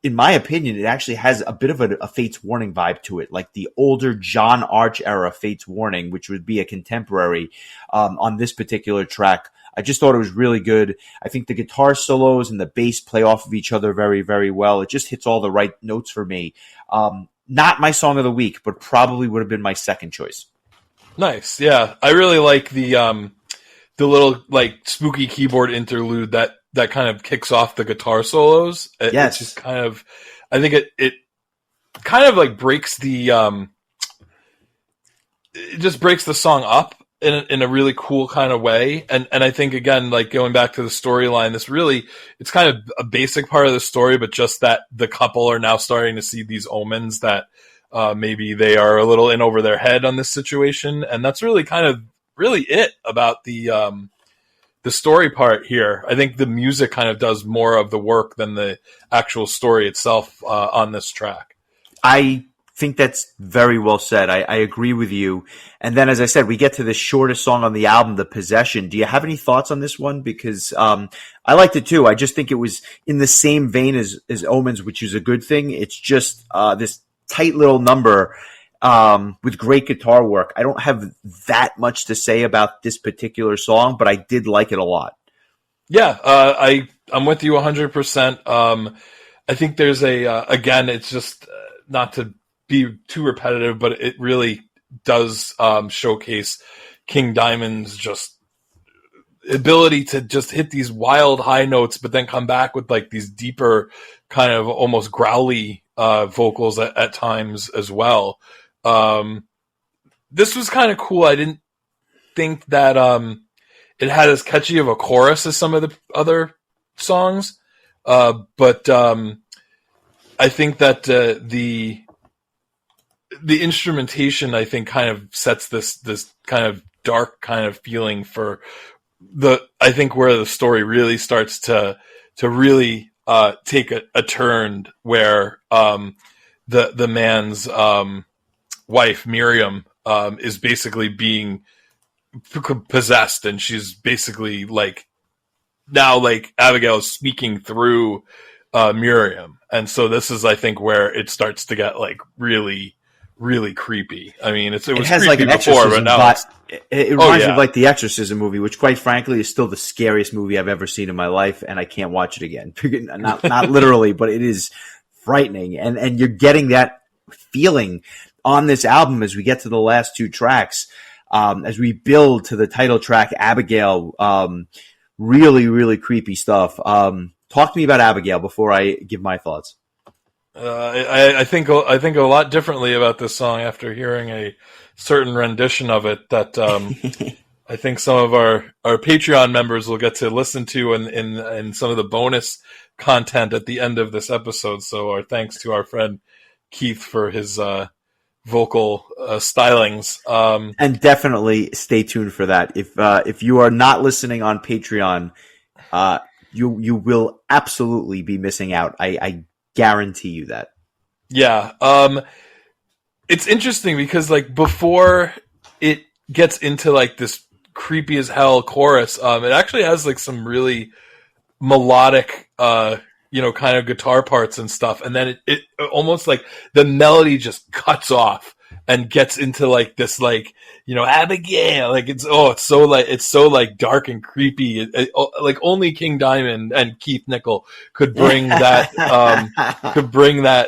in my opinion, it actually has a bit of a Fates Warning vibe to it, like the older John Arch era Fates Warning, which would be a contemporary on this particular track. I just thought it was really good. I think the guitar solos and the bass play off of each other very, very well. It just hits all the right notes for me. not my song of the week, but probably would have been my second choice. Nice. Yeah. I really like the little like spooky keyboard interlude that kind of kicks off the guitar solos. Yes. It's just kind of, I think it kind of like breaks it just breaks the song up in a really cool kind of way. And I think, again, like going back to the storyline, it's kind of a basic part of the story, but just that the couple are now starting to see these omens that maybe they are a little in over their head on this situation. And that's really kind of really it about the story part here. I think the music kind of does more of the work than the actual story itself on this track. I think that's very well said. I agree with you. And then, as I said, we get to the shortest song on the album, The Possession. Do you have any thoughts on this one? Because I liked it too. I just think it was in the same vein as Omens, which is a good thing. It's just this tight little number with great guitar work. I don't have that much to say about this particular song, but I did like it a lot. Yeah, I'm with you 100%. I think there's again, it's just not to be too repetitive, but it really does showcase King Diamond's just ability to just hit these wild high notes, but then come back with like these deeper kind of almost growly vocals at times as well. This was kind of cool. I didn't think that it had as catchy of a chorus as some of the other songs, but I think that the instrumentation, I think, kind of sets this kind of dark kind of feeling for I think where the story really starts to really take a turn, where the man's wife Miriam is basically being possessed, and she's basically like now like Abigail is speaking through Miriam, and so this is, I think, where it starts to get like really, really creepy. I mean, it was has creepy like an before, but now it reminds me of like the Exorcism movie, which quite frankly is still the scariest movie I've ever seen in my life, and I can't watch it again. Not literally, but it is frightening, and you're getting that feeling on this album as we get to the last two tracks, as we build to the title track, Abigail. Really, really creepy stuff. Talk to me about Abigail before I give my thoughts. I think a lot differently about this song after hearing a certain rendition of it that I think some of our Patreon members will get to listen to in some of the bonus content at the end of this episode. So our thanks to our friend Keith for his vocal stylings. And definitely stay tuned for that. If you are not listening on Patreon, you will absolutely be missing out. I guarantee you that. Yeah. It's interesting because like before it gets into like this creepy as hell chorus, it actually has like some really melodic, kind of guitar parts and stuff. And then it almost like the melody just cuts off and gets into like this, like, Abigail, like it's so dark and creepy. Like only King Diamond and Keith Nickel could bring that,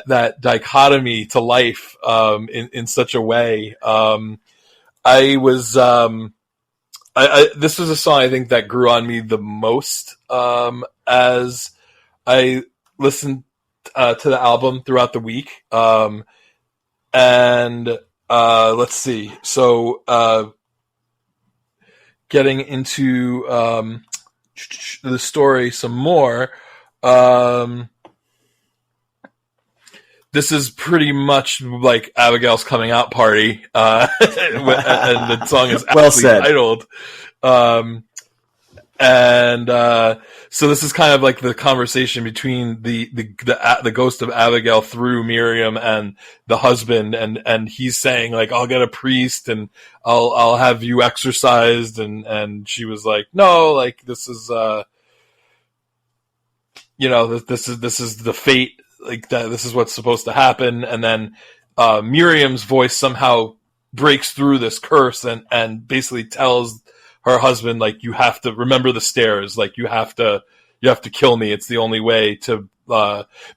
that dichotomy to life, in such a way. This was a song I think that grew on me the most, as I listened to the album throughout the week. And let's see. So getting into the story some more. This is pretty much like Abigail's coming out party, and the song is well said. Titled. So this is kind of like the conversation between the ghost of Abigail through Miriam and the husband, and he's saying like, I'll get a priest and I'll have you exorcised, and she was like, no, like this is this is the fate, like that, this is what's supposed to happen. And then Miriam's voice somehow breaks through this curse and basically tells her husband, like, you have to remember the stairs. Like, you have to kill me. It's the only way to,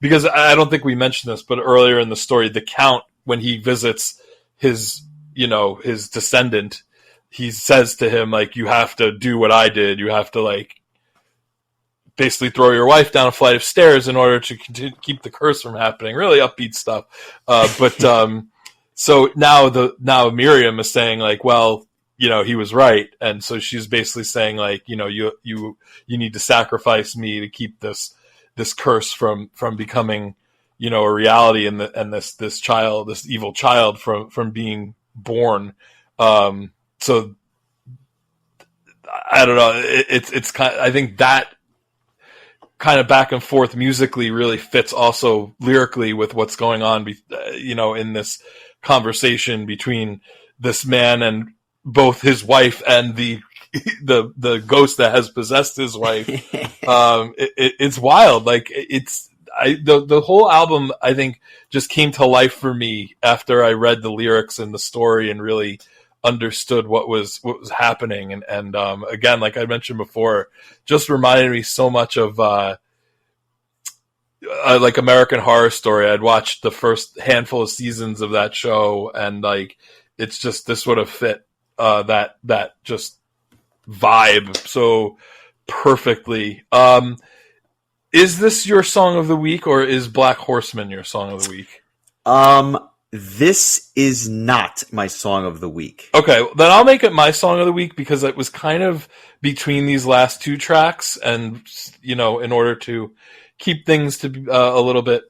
because I don't think we mentioned this, but earlier in the story, the Count when he visits his, his descendant, he says to him, like, you have to do what I did. You have to, like, basically throw your wife down a flight of stairs in order to keep the curse from happening. Really upbeat stuff. So now Miriam is saying, like, well, he was right. And so she's basically saying, like, you need to sacrifice me to keep this curse from becoming, a reality, and this child, this evil child from being born. So I don't know. It's kind of, I think that kind of back and forth musically really fits also lyrically with what's going on, in this conversation between this man and both his wife and the ghost that has possessed his wife. It's wild. Like, the whole album, I think, just came to life for me after I read the lyrics and the story and really understood what was happening. And again, like I mentioned before, just reminded me so much of like American Horror Story. I'd watched the first handful of seasons of that show, and like, it's just, this would have fit that just vibe so perfectly. Is this your song of the week, or is Black Horseman your song of the week? This is not my song of the week. Okay, then I'll make it my song of the week, because it was kind of between these last two tracks, and in order to keep things to be a little bit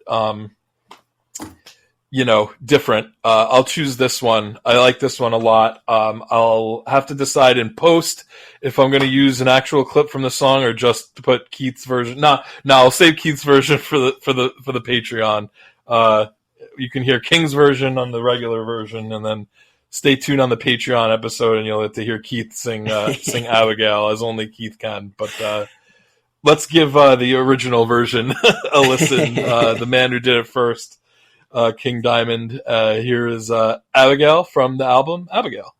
different, I'll choose this one. I like this one a lot. I'll have to decide in post if I'm going to use an actual clip from the song or just put Keith's version. No, I'll save Keith's version for the Patreon. You can hear King's version on the regular version, and then stay tuned on the Patreon episode, and you'll get to hear Keith sing Abigail, as only Keith can. But let's give the original version a listen. The man who did it first, King Diamond. Here is Abigail from the album Abigail.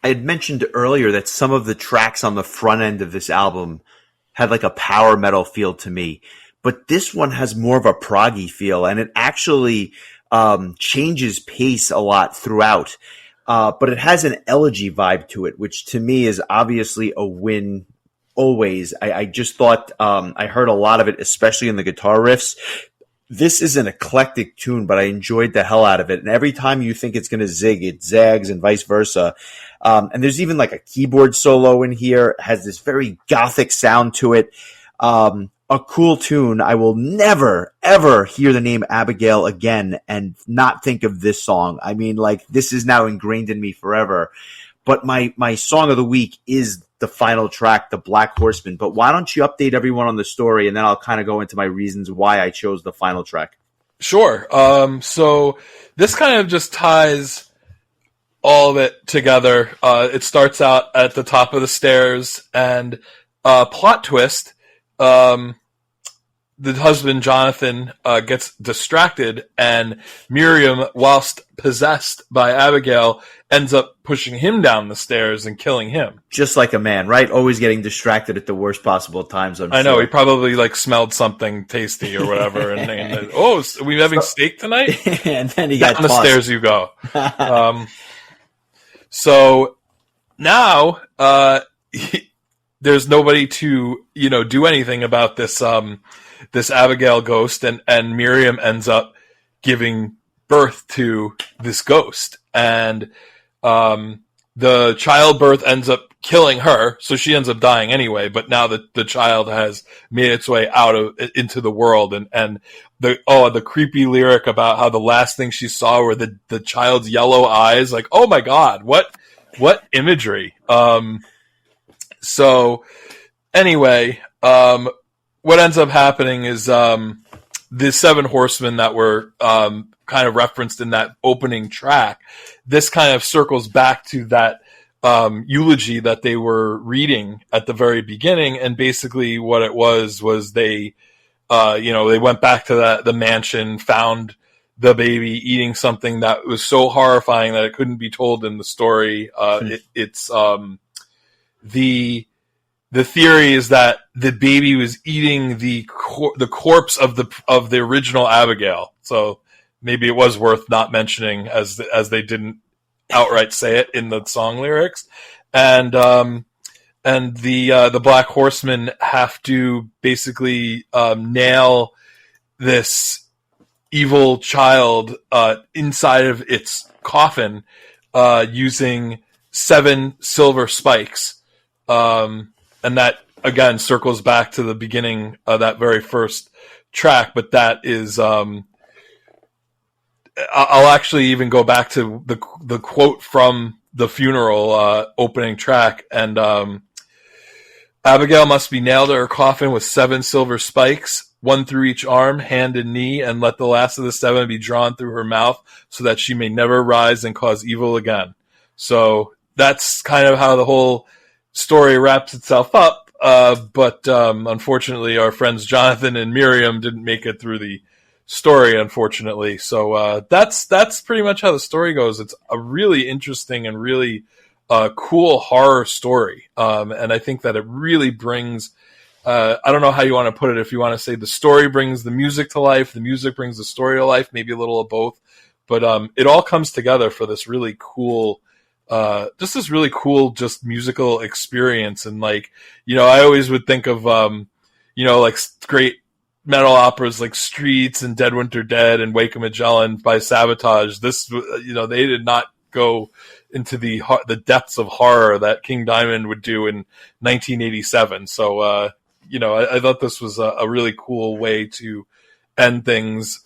I had mentioned earlier that some of the tracks on the front end of this album had like a power metal feel to me, but this one has more of a proggy feel, and it actually changes pace a lot throughout. But it has an elegy vibe to it, which to me is obviously a win always. I just thought I heard a lot of it, especially in the guitar riffs. This is an eclectic tune, but I enjoyed the hell out of it. And every time you think it's going to zig, it zags, and vice versa. And there's even like a keyboard solo in here. It has this very gothic sound to it. A cool tune. I will never, ever hear the name Abigail again and not think of this song. I mean, like, this is now ingrained in me forever. But my song of the week is the final track, The Black Horseman. But why don't you update everyone on the story, and then I'll kind of go into my reasons why I chose the final track. Sure. So this kind of just ties all of it together. It starts out at the top of the stairs, and plot twist, the husband, Jonathan, gets distracted, and Miriam, whilst possessed by Abigail, ends up pushing him down the stairs and killing him. Just like a man, right? Always getting distracted at the worst possible times, I know, he probably like smelled something tasty or whatever, and oh, are we having steak tonight? And then he got down the stairs you go. So now there's nobody to, do anything about this this Abigail ghost, and Miriam ends up giving birth to this ghost, and the childbirth ends up killing her, so she ends up dying anyway. But now that the child has made its way into the world, and the creepy lyric about how the last thing she saw were the child's yellow eyes, like, oh my god, what imagery. So anyway, what ends up happening is the seven horsemen that were kind of referenced in that opening track, this kind of circles back to that eulogy that they were reading at the very beginning. And basically what it was they, they went back to the mansion, found the baby eating something that was so horrifying that it couldn't be told in the story. The theory is that the baby was eating the corpse of the original Abigail. So maybe it was worth not mentioning, as they didn't outright say it in the song lyrics. And the Black Horsemen have to basically nail this evil child inside of its coffin using 7 silver spikes. And that, again, circles back to the beginning of that very first track. But that is, I'll actually even go back to the quote from the funeral opening track. And Abigail must be nailed to her coffin with 7 silver spikes, 1 through each arm, hand, and knee, and let the last of the 7 be drawn through her mouth so that she may never rise and cause evil again. So that's kind of how the whole story wraps itself up, but unfortunately our friends Jonathan and Miriam didn't make it through the story, unfortunately. So that's pretty much how the story goes. It's a really interesting and really cool horror story, and I think that it really brings, I don't know how you want to put it, if you want to say the story brings the music to life, the music brings the story to life, maybe a little of both, but it all comes together for this really cool just musical experience. And I always would think of, like great metal operas like Streets and Dead Winter Dead and Wake of Magellan by Sabotage. This, they did not go into the depths of horror that King Diamond would do in 1987. So, I thought this was a really cool way to end things.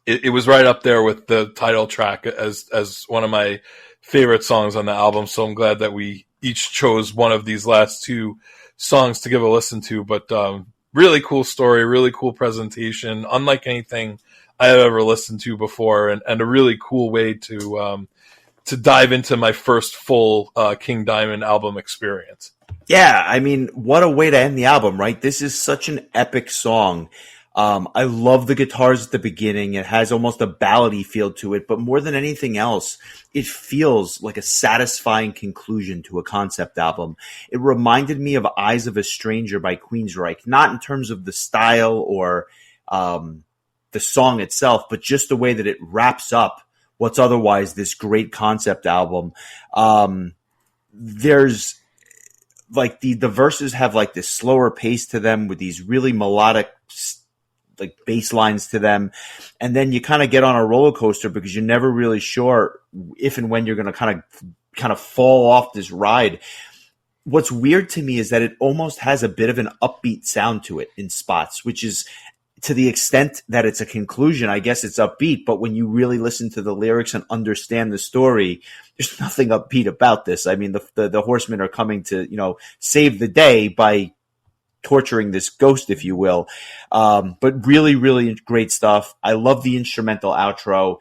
It was right up there with the title track as one of my favorite songs on the album, so I'm glad that we each chose one of these last 2 songs to give a listen to. But really cool story, really cool presentation, unlike anything I have ever listened to before, and a really cool way to dive into my first full King Diamond album experience. Yeah, I mean, what a way to end the album, right? This is such an epic song. I love the guitars at the beginning. It has almost a ballady feel to it, but more than anything else, it feels like a satisfying conclusion to a concept album. It reminded me of Eyes of a Stranger by Queensryche, not in terms of the style or the song itself, but just the way that it wraps up what's otherwise this great concept album. There's like the verses have like this slower pace to them with these really melodic like bass lines to them. And then you kind of get on a roller coaster because you're never really sure if and when you're going to kind of fall off this ride. What's weird to me is that it almost has a bit of an upbeat sound to it in spots, which is to the extent that it's a conclusion, I guess it's upbeat. But when you really listen to the lyrics and understand the story, there's nothing upbeat about this. I mean, the horsemen are coming to, save the day by torturing this ghost, if you will. But really, really great stuff. I love the instrumental outro.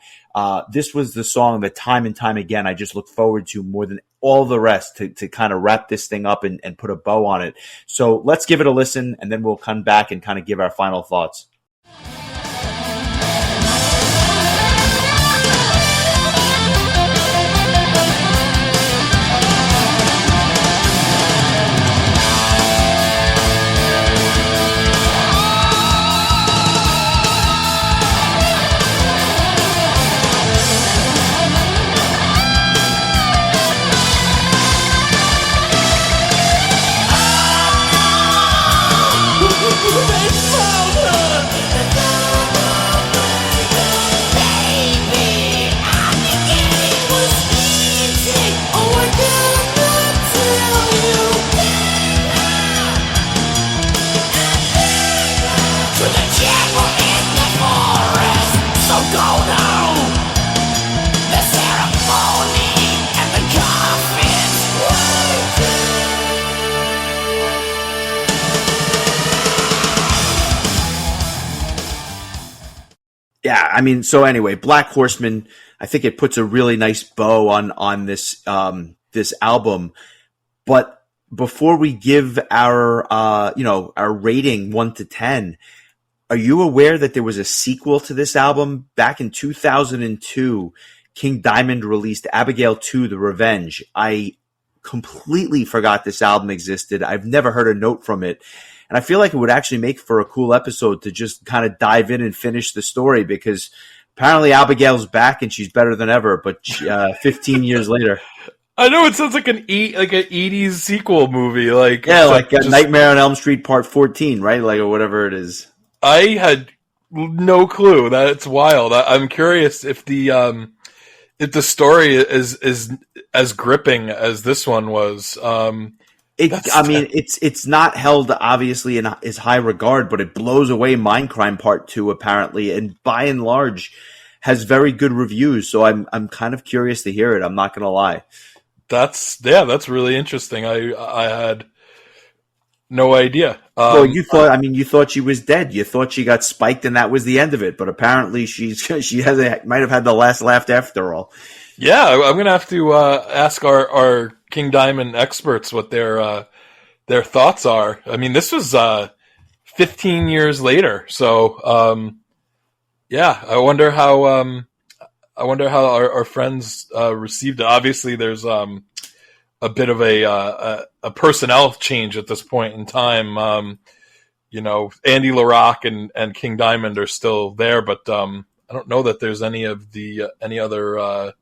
This was the song that time and time again, I just look forward to more than all the rest to kind of wrap this thing up and put a bow on it. So let's give it a listen, and then we'll come back and kind of give our final thoughts. They found her! Yeah, I mean, so anyway, Black Horseman, I think it puts a really nice bow on this this album. But before we give our our rating 1 to 10, are you aware that there was a sequel to this album back in 2002? King Diamond released Abigail 2: The Revenge. I completely forgot this album existed. I've never heard a note from it. And I feel like it would actually make for a cool episode to just kind of dive in and finish the story, because apparently Abigail's back and she's better than ever, but 15 years later. I know it sounds like an 80s sequel movie. Like, yeah, like Nightmare on Elm Street Part 14, right? Like, or whatever it is. I had no clue. That's wild. I'm curious if the story is as gripping as this one was. It's not held obviously in as high regard, but it blows away Mindcrime Part 2 apparently, and by and large has very good reviews. So I'm kind of curious to hear it. I'm not going to lie. That's really interesting. I had no idea. Well, you thought she was dead. You thought she got spiked and that was the end of it. But apparently she might have had the last laugh after all. Yeah, I'm going to have to ask our King Diamond experts what their thoughts are. I mean, this was 15 years later, so yeah. I wonder how our friends received it. Obviously, there's a bit of a personnel change at this point in time. Andy LaRock and King Diamond are still there, but I don't know that there's any other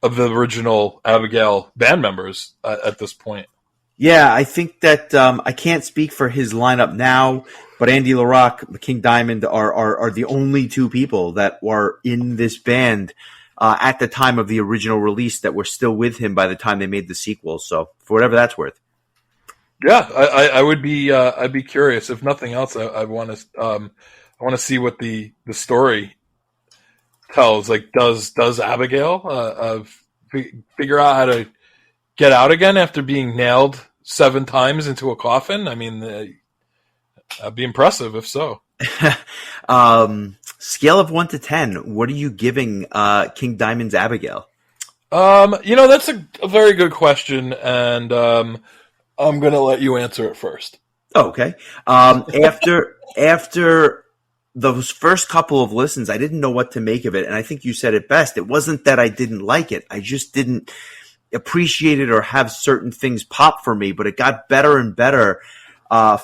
of the original Abigail band members at this point. Yeah, I think that I can't speak for his lineup now, but Andy LaRock, King Diamond are the only two people that were in this band at the time of the original release that were still with him by the time they made the sequel. So for whatever that's worth. Yeah, I would be I'd be curious. If nothing else, I want to see what the story tells. Like, does Abigail figure out how to get out again after being nailed 7 times into a coffin? I mean, that'd be impressive if so. Scale of 1 to 10, what are you giving King Diamond's Abigail? That's a very good question, and I'm going to let you answer it first. Okay. After those first couple of listens, I didn't know what to make of it, and I think you said it best. It wasn't that I didn't like it. I just didn't appreciate it or have certain things pop for me, but it got better and better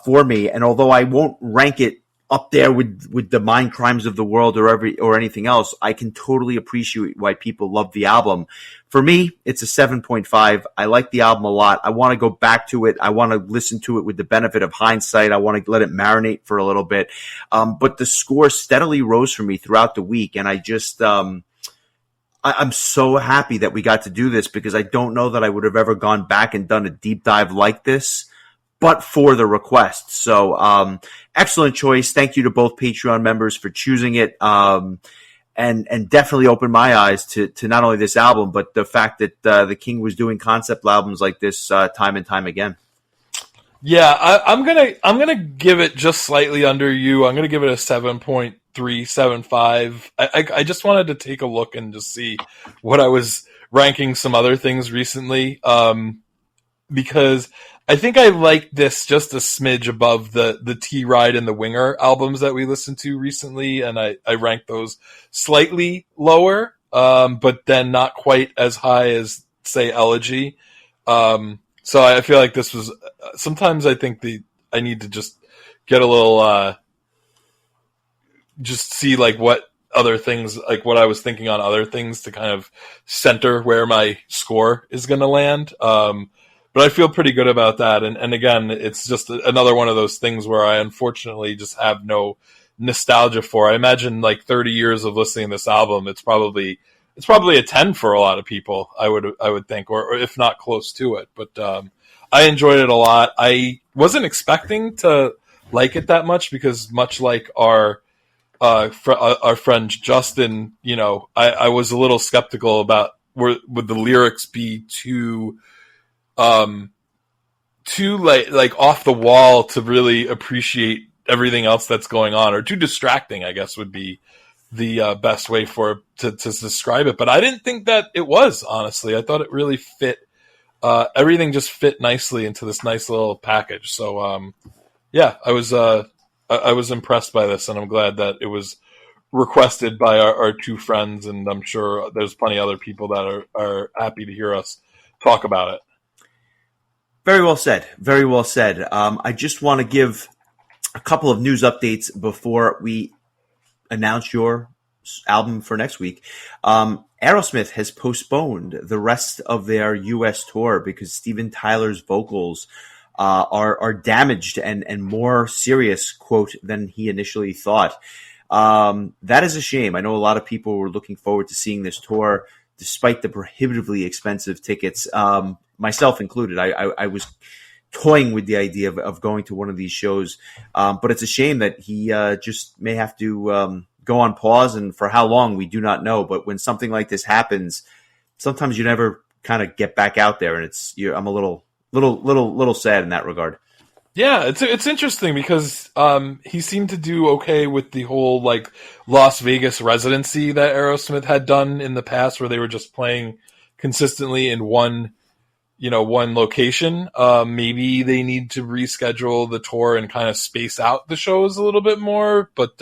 for me. And although I won't rank it up there with the Mindcrimes of the world or anything else, I can totally appreciate why people love the album. For me, it's a 7.5. I like the album a lot. I want to go back to it. I want to listen to it with the benefit of hindsight. I want to let it marinate for a little bit. But the score steadily rose for me throughout the week, and I just I'm so happy that we got to do this, because I don't know that I would have ever gone back and done a deep dive like this, but for the request. So excellent choice. Thank you to both Patreon members for choosing it. And definitely opened my eyes to not only this album, but the fact that the King was doing concept albums like this time and time again. Yeah, I'm gonna give it just slightly under you. I'm gonna give it a 7.375. I just wanted to take a look and just see what I was ranking some other things recently, because I think I like this just a smidge above the T-Ride and the Winger albums that we listened to recently, and I ranked those slightly lower, but then not quite as high as, say, Elegy. So I feel like this was, sometimes I think I need to just get a little, just see like what other things, like what I was thinking on other things to kind of center where my score is going to land. But I feel pretty good about that. And again, it's just another one of those things where I unfortunately just have no nostalgia for. I imagine like 30 years of listening to this album, it's probably a 10 for a lot of people, I would think, or if not close to it. But I enjoyed it a lot. I wasn't expecting to like it that much, because much like our friend Justin, I was a little skeptical about would the lyrics be too like off the wall to really appreciate everything else that's going on, or too distracting, I guess would be the best way to describe it. But I didn't think that it was, honestly. I thought it really fit. Everything just fit nicely into this nice little package. So yeah, I was impressed by this, and I'm glad that it was requested by our two friends, and I'm sure there's plenty of other people that are happy to hear us talk about it. Very well said. Very well said. I just want to give a couple of news updates before we announce your album for next week. Aerosmith has postponed the rest of their U.S. tour because Steven Tyler's vocals are damaged and more serious, quote, than he initially thought. That is a shame. I know a lot of people were looking forward to seeing this tour, despite the prohibitively expensive tickets, myself included. I was toying with the idea of going to one of these shows, but it's a shame that he just may have to go on pause, and for how long we do not know. But when something like this happens, sometimes you never kind of get back out there, and I'm a little sad in that regard. Yeah, it's interesting because he seemed to do okay with the whole like Las Vegas residency that Aerosmith had done in the past, where they were just playing consistently in one location. Maybe they need to reschedule the tour and kind of space out the shows a little bit more. But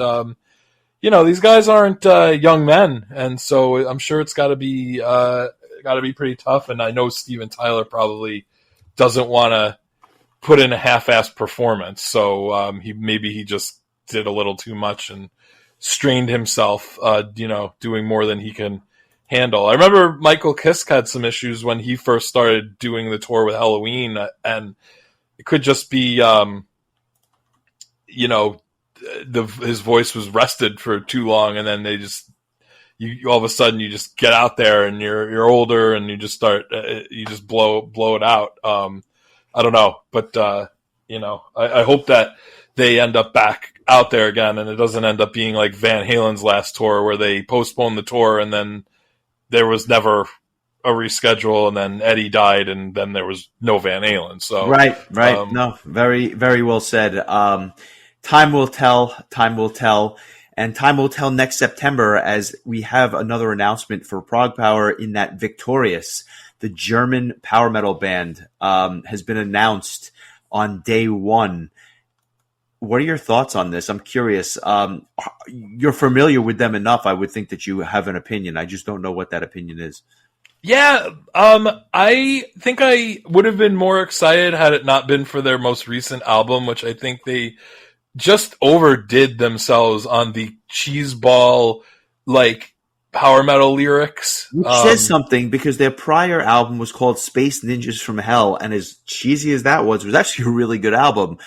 these guys aren't young men, and so I'm sure it's got to be pretty tough. And I know Steven Tyler probably doesn't want to put in a half-assed performance, so he just did a little too much and strained himself, doing more than he can handle. I remember Michael Kiske had some issues when he first started doing the tour with Halloween, and it could just be, his voice was rested for too long, and then you all of a sudden you just get out there and you're older and you just start, you just blow it out. I don't know, but I hope that they end up back out there again, and it doesn't end up being like Van Halen's last tour, where they postponed the tour and then there was never a reschedule, and then Eddie died, and then there was no Van Halen. So right. No, very, very well said. Time will tell, and time will tell next September, as we have another announcement for Prog Power in that Victorious, the German power metal band, has been announced on day one. What are your thoughts on this? I'm curious. You're familiar with them enough, I would think, that you have an opinion. I just don't know what that opinion is. Yeah, I think I would have been more excited had it not been for their most recent album, which I think they just overdid themselves on the cheeseball, like, power metal lyrics. Which says something, because their prior album was called Space Ninjas from Hell, and as cheesy as that was, it was actually a really good album.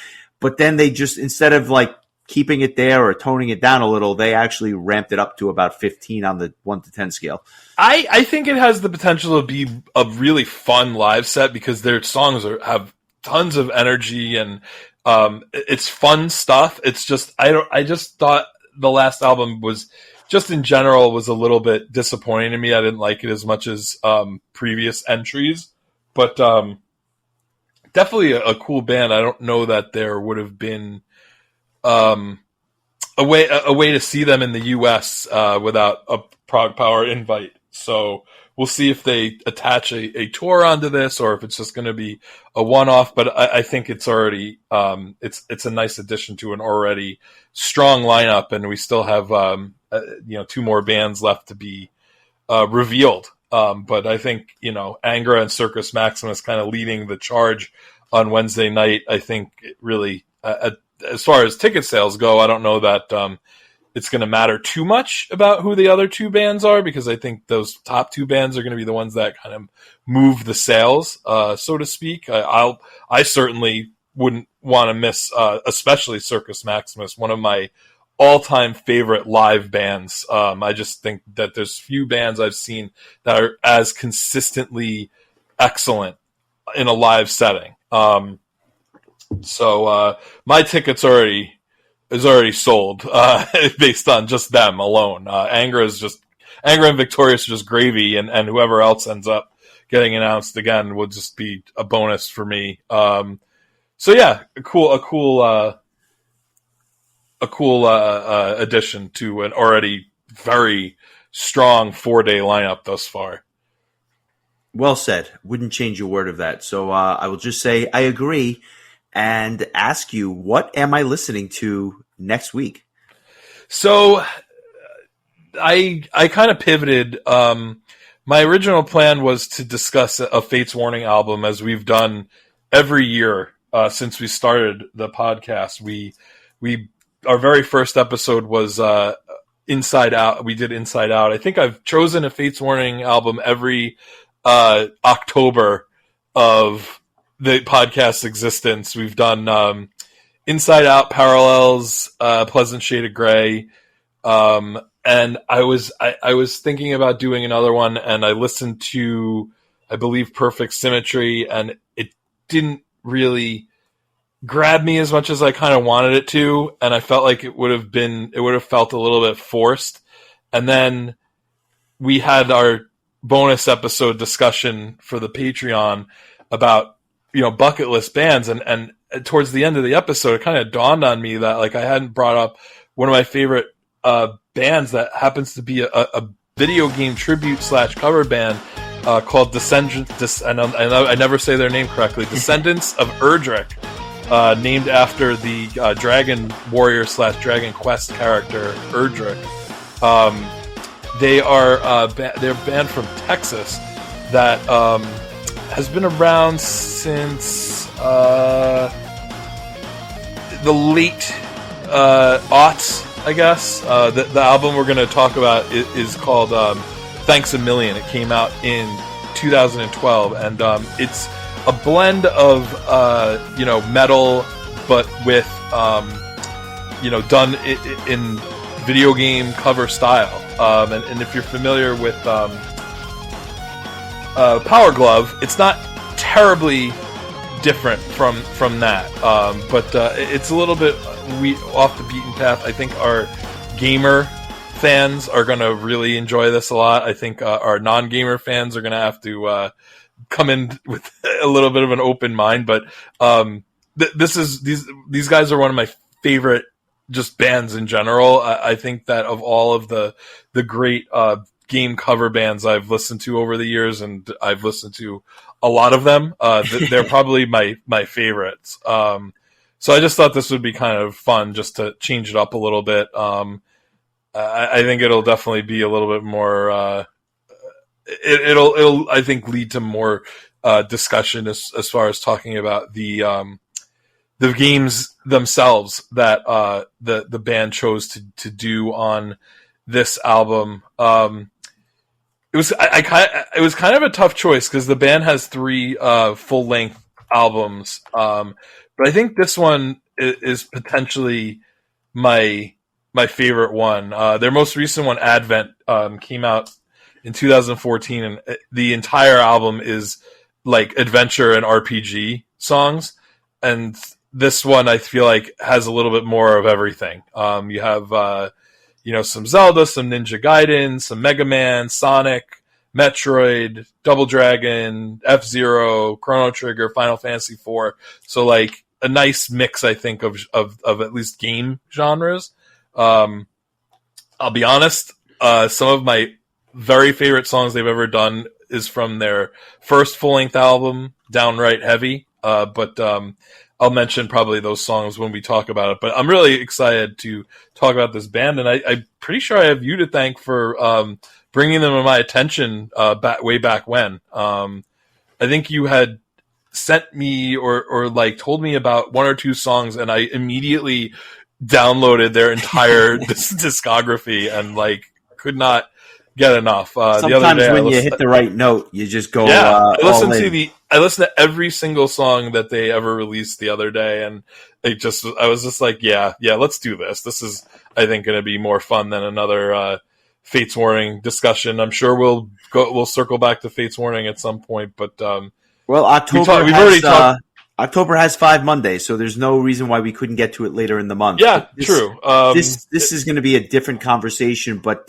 But then they just, instead of like keeping it there or toning it down a little, they actually ramped it up to about 15 on the 1 to 10 scale. I think it has the potential to be a really fun live set, because their songs have tons of energy, and it's fun stuff. It's just, I just thought the last album was just in general was a little bit disappointing to me. I didn't like it as much as previous entries, but definitely a cool band. I don't know that there would have been a way to see them in the U.S. Without a Prog Power invite. So we'll see if they attach a tour onto this, or if it's just going to be a one-off. But I think it's already it's a nice addition to an already strong lineup, and we still have 2 more bands left to be revealed. But I think, Angra and Circus Maximus kind of leading the charge on Wednesday night. I think it really, as far as ticket sales go, I don't know that it's going to matter too much about who the other 2 bands are, because I think those top 2 bands are going to be the ones that kind of move the sales, so to speak. I certainly wouldn't want to miss, especially Circus Maximus, one of my all-time favorite live bands. I just think that there's few bands I've seen that are as consistently excellent in a live setting. So my ticket's already sold based on just them alone. Angra and Victorious are just gravy, and whoever else ends up getting announced again will just be a bonus for me. So yeah, a cool addition to an already very strong 4-day lineup thus far. Well said. Wouldn't change a word of that. So I will just say I agree and ask you, what am I listening to next week? So I kind of pivoted. My original plan was to discuss a Fates Warning album, as we've done every year since we started the podcast. We our very first episode was Inside Out. We did Inside Out. I think I've chosen a Fates Warning album every October of the podcast's existence. We've done Inside Out, Parallels, Pleasant Shade of Grey, and I was thinking about doing another one, and I listened to, I believe, Perfect Symmetry, and it didn't really grab me as much as I kind of wanted it to, and I felt like it would have felt a little bit forced. And then we had our bonus episode discussion for the Patreon about, bucket list bands, and towards the end of the episode, it kind of dawned on me that like I hadn't brought up one of my favorite bands that happens to be a video game tribute / cover band called Descendants. I never say their name correctly. Descendants of Erdrick, named after the Dragon Warrior / Dragon Quest character Erdrick. They're a band from Texas that has been around since the late aughts, I guess. The album we're going to talk about is called Thanks a Million. It came out in 2012, and it's a blend of metal, but with done in video game cover style. And if you're familiar with Power Glove, it's not terribly different from that, but it's a little bit off the beaten path. I think our gamer fans are going to really enjoy this a lot. I think our non-gamer fans are going to have to come in with a little bit of an open mind, but these guys are one of my favorite just bands in general. I think that of all of the great game cover bands I've listened to over the years, and I've listened to a lot of them, they're probably my favorites. So I just thought this would be kind of fun just to change it up a little bit. I think it'll definitely be a little bit more, it'll I think lead to more discussion as far as talking about the games themselves that the band chose to do on this album. It was kind of a tough choice because the band has 3 full length albums, but I think this one is potentially my favorite one. Their most recent one, Advent, came out in 2014, and the entire album is like adventure and RPG songs, and this one I feel like has a little bit more of everything. You have some Zelda, some Ninja Gaiden, some Mega Man, Sonic, Metroid, Double Dragon, F-Zero, Chrono Trigger, Final Fantasy IV. So like a nice mix, I think, of at least game genres. I'll be honest, some of my very favorite songs they've ever done is from their first full-length album, Downright Heavy. But I'll mention probably those songs when we talk about it. But I'm really excited to talk about this band, and I'm pretty sure I have you to thank for bringing them to my attention way back when. I think you had sent me or like told me about 1 or 2 songs, and I immediately downloaded their entire discography and like could not get enough. Sometimes the other day, when you hit the right note, you just go. I listened to every single song that they ever released the other day, and I was just like, yeah, let's do this. This is, I think, going to be more fun than another Fates Warning discussion. I'm sure we'll circle back to Fates Warning at some point, but well, October has 5 Mondays, so there's no reason why we couldn't get to it later in the month. Yeah, true. This is going to be a different conversation, but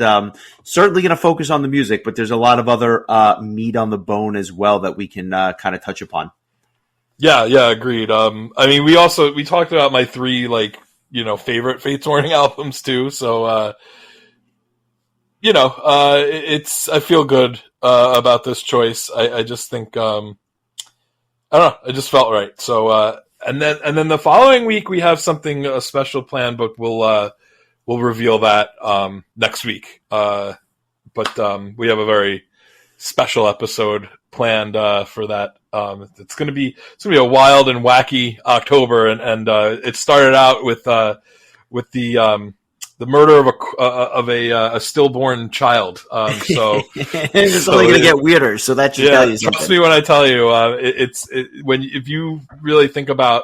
certainly going to focus on the music. But there's a lot of other meat on the bone as well that we can kind of touch upon. Yeah, agreed. I mean, we talked about my 3 favorite Fates Warning albums too. So I feel good about this choice. I just think I don't know. I just felt right. So and then the following week we have something special planned, but we'll reveal that next week. But we have a very special episode planned for that. It's gonna be a wild and wacky October, and it started out with the murder of a stillborn child. So it's only going to get weirder. So that should tell you something. Trust me when I tell you, if you really think about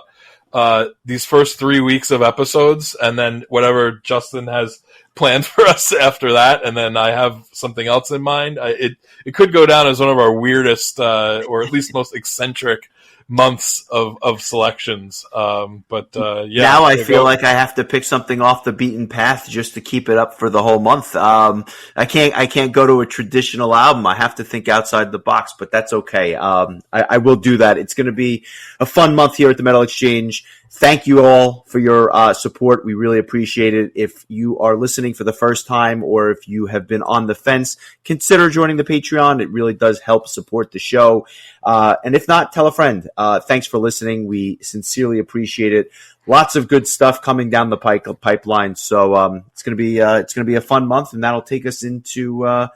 these first 3 weeks of episodes, and then whatever Justin has planned for us after that, and then I have something else in mind, it could go down as one of our weirdest, or at least most eccentric months of selections. Now I feel like I have to pick something off the beaten path just to keep it up for the whole month. I can't go to a traditional album. I have to think outside the box, but that's okay. I will do that. It's going to be a fun month here at the Metal Exchange. Thank you all for your support. We really appreciate it. If you are listening for the first time, or if you have been on the fence, consider joining the Patreon. It really does help support the show. And if not, tell a friend. Thanks for listening. We sincerely appreciate it. Lots of good stuff coming down the pipeline. So it's gonna be a fun month, and that'll take us into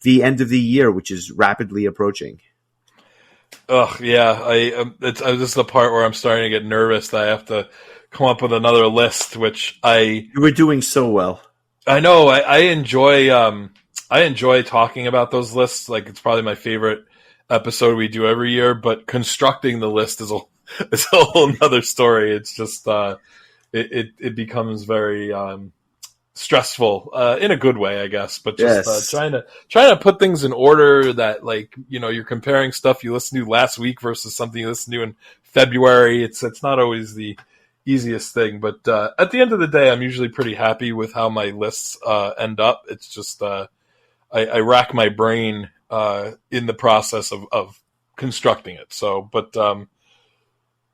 the end of the year, which is rapidly approaching. Ugh, yeah. This is the part where I'm starting to get nervous that I have to come up with another list, which you were doing so well. I know. I enjoy talking about those lists. Like, it's probably my favorite episode we do every year. But constructing the list is a whole nother story. It's just it becomes very stressful in a good way, I guess. But just trying to put things in order, that, like, you're comparing stuff you listened to last week versus something you listened to in February. It's not always the easiest thing, but at the end of the day, I'm usually pretty happy with how my lists end up. It's just I rack my brain in the process of constructing it. So, but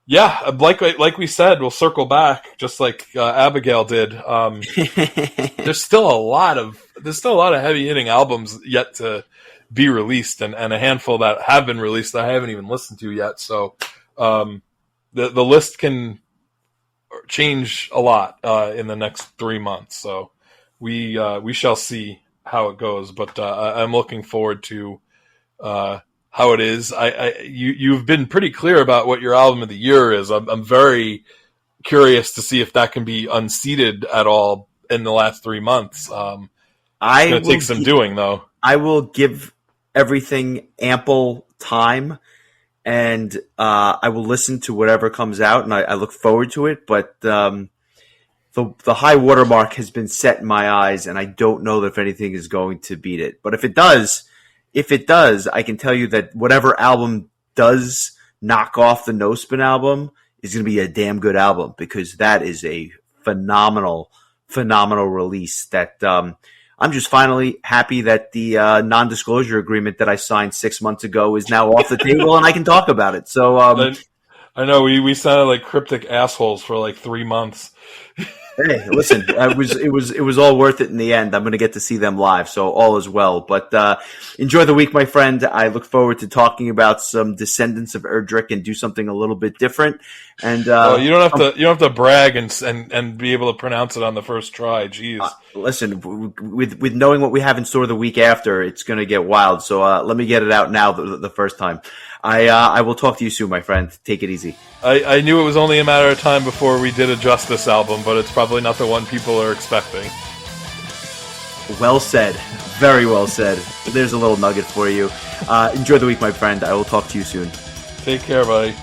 yeah, like we said, we'll circle back, just like Abigail did. There's still a lot of heavy hitting albums yet to be released, and a handful that have been released that I haven't even listened to yet. So the list can change a lot in the next 3 months. So we shall see how it goes. But I'm looking forward to how it is. You've been pretty clear about what your album of the year is. I'm very curious to see if that can be unseated at all in the last 3 months. It's going to take some doing, though. I will give everything ample time, and I will listen to whatever comes out, and I look forward to it. But the high watermark has been set in my eyes, and I don't know if anything is going to beat it. But if it does, I can tell you that whatever album does knock off the No Spin album is going to be a damn good album, because that is a phenomenal release. That I'm just finally happy that the non-disclosure agreement that I signed 6 months ago is now off the table, and I can talk about it. So I know we sounded like cryptic assholes for like 3 months. Hey, listen, it was all worth it in the end. I'm going to get to see them live, so all is well. But enjoy the week, my friend. I look forward to talking about some Descendants of Erdrick and do something a little bit different. And you don't have to brag and be able to pronounce it on the first try. Jeez. Listen, with knowing what we have in store the week after, it's going to get wild. So let me get it out now the first time. I will talk to you soon, my friend. Take it easy. I knew it was only a matter of time before we did a Justice album, but it's probably not the one people are expecting. Well said. Very well said. There's a little nugget for you. Enjoy the week, my friend. I will talk to you soon. Take care, buddy.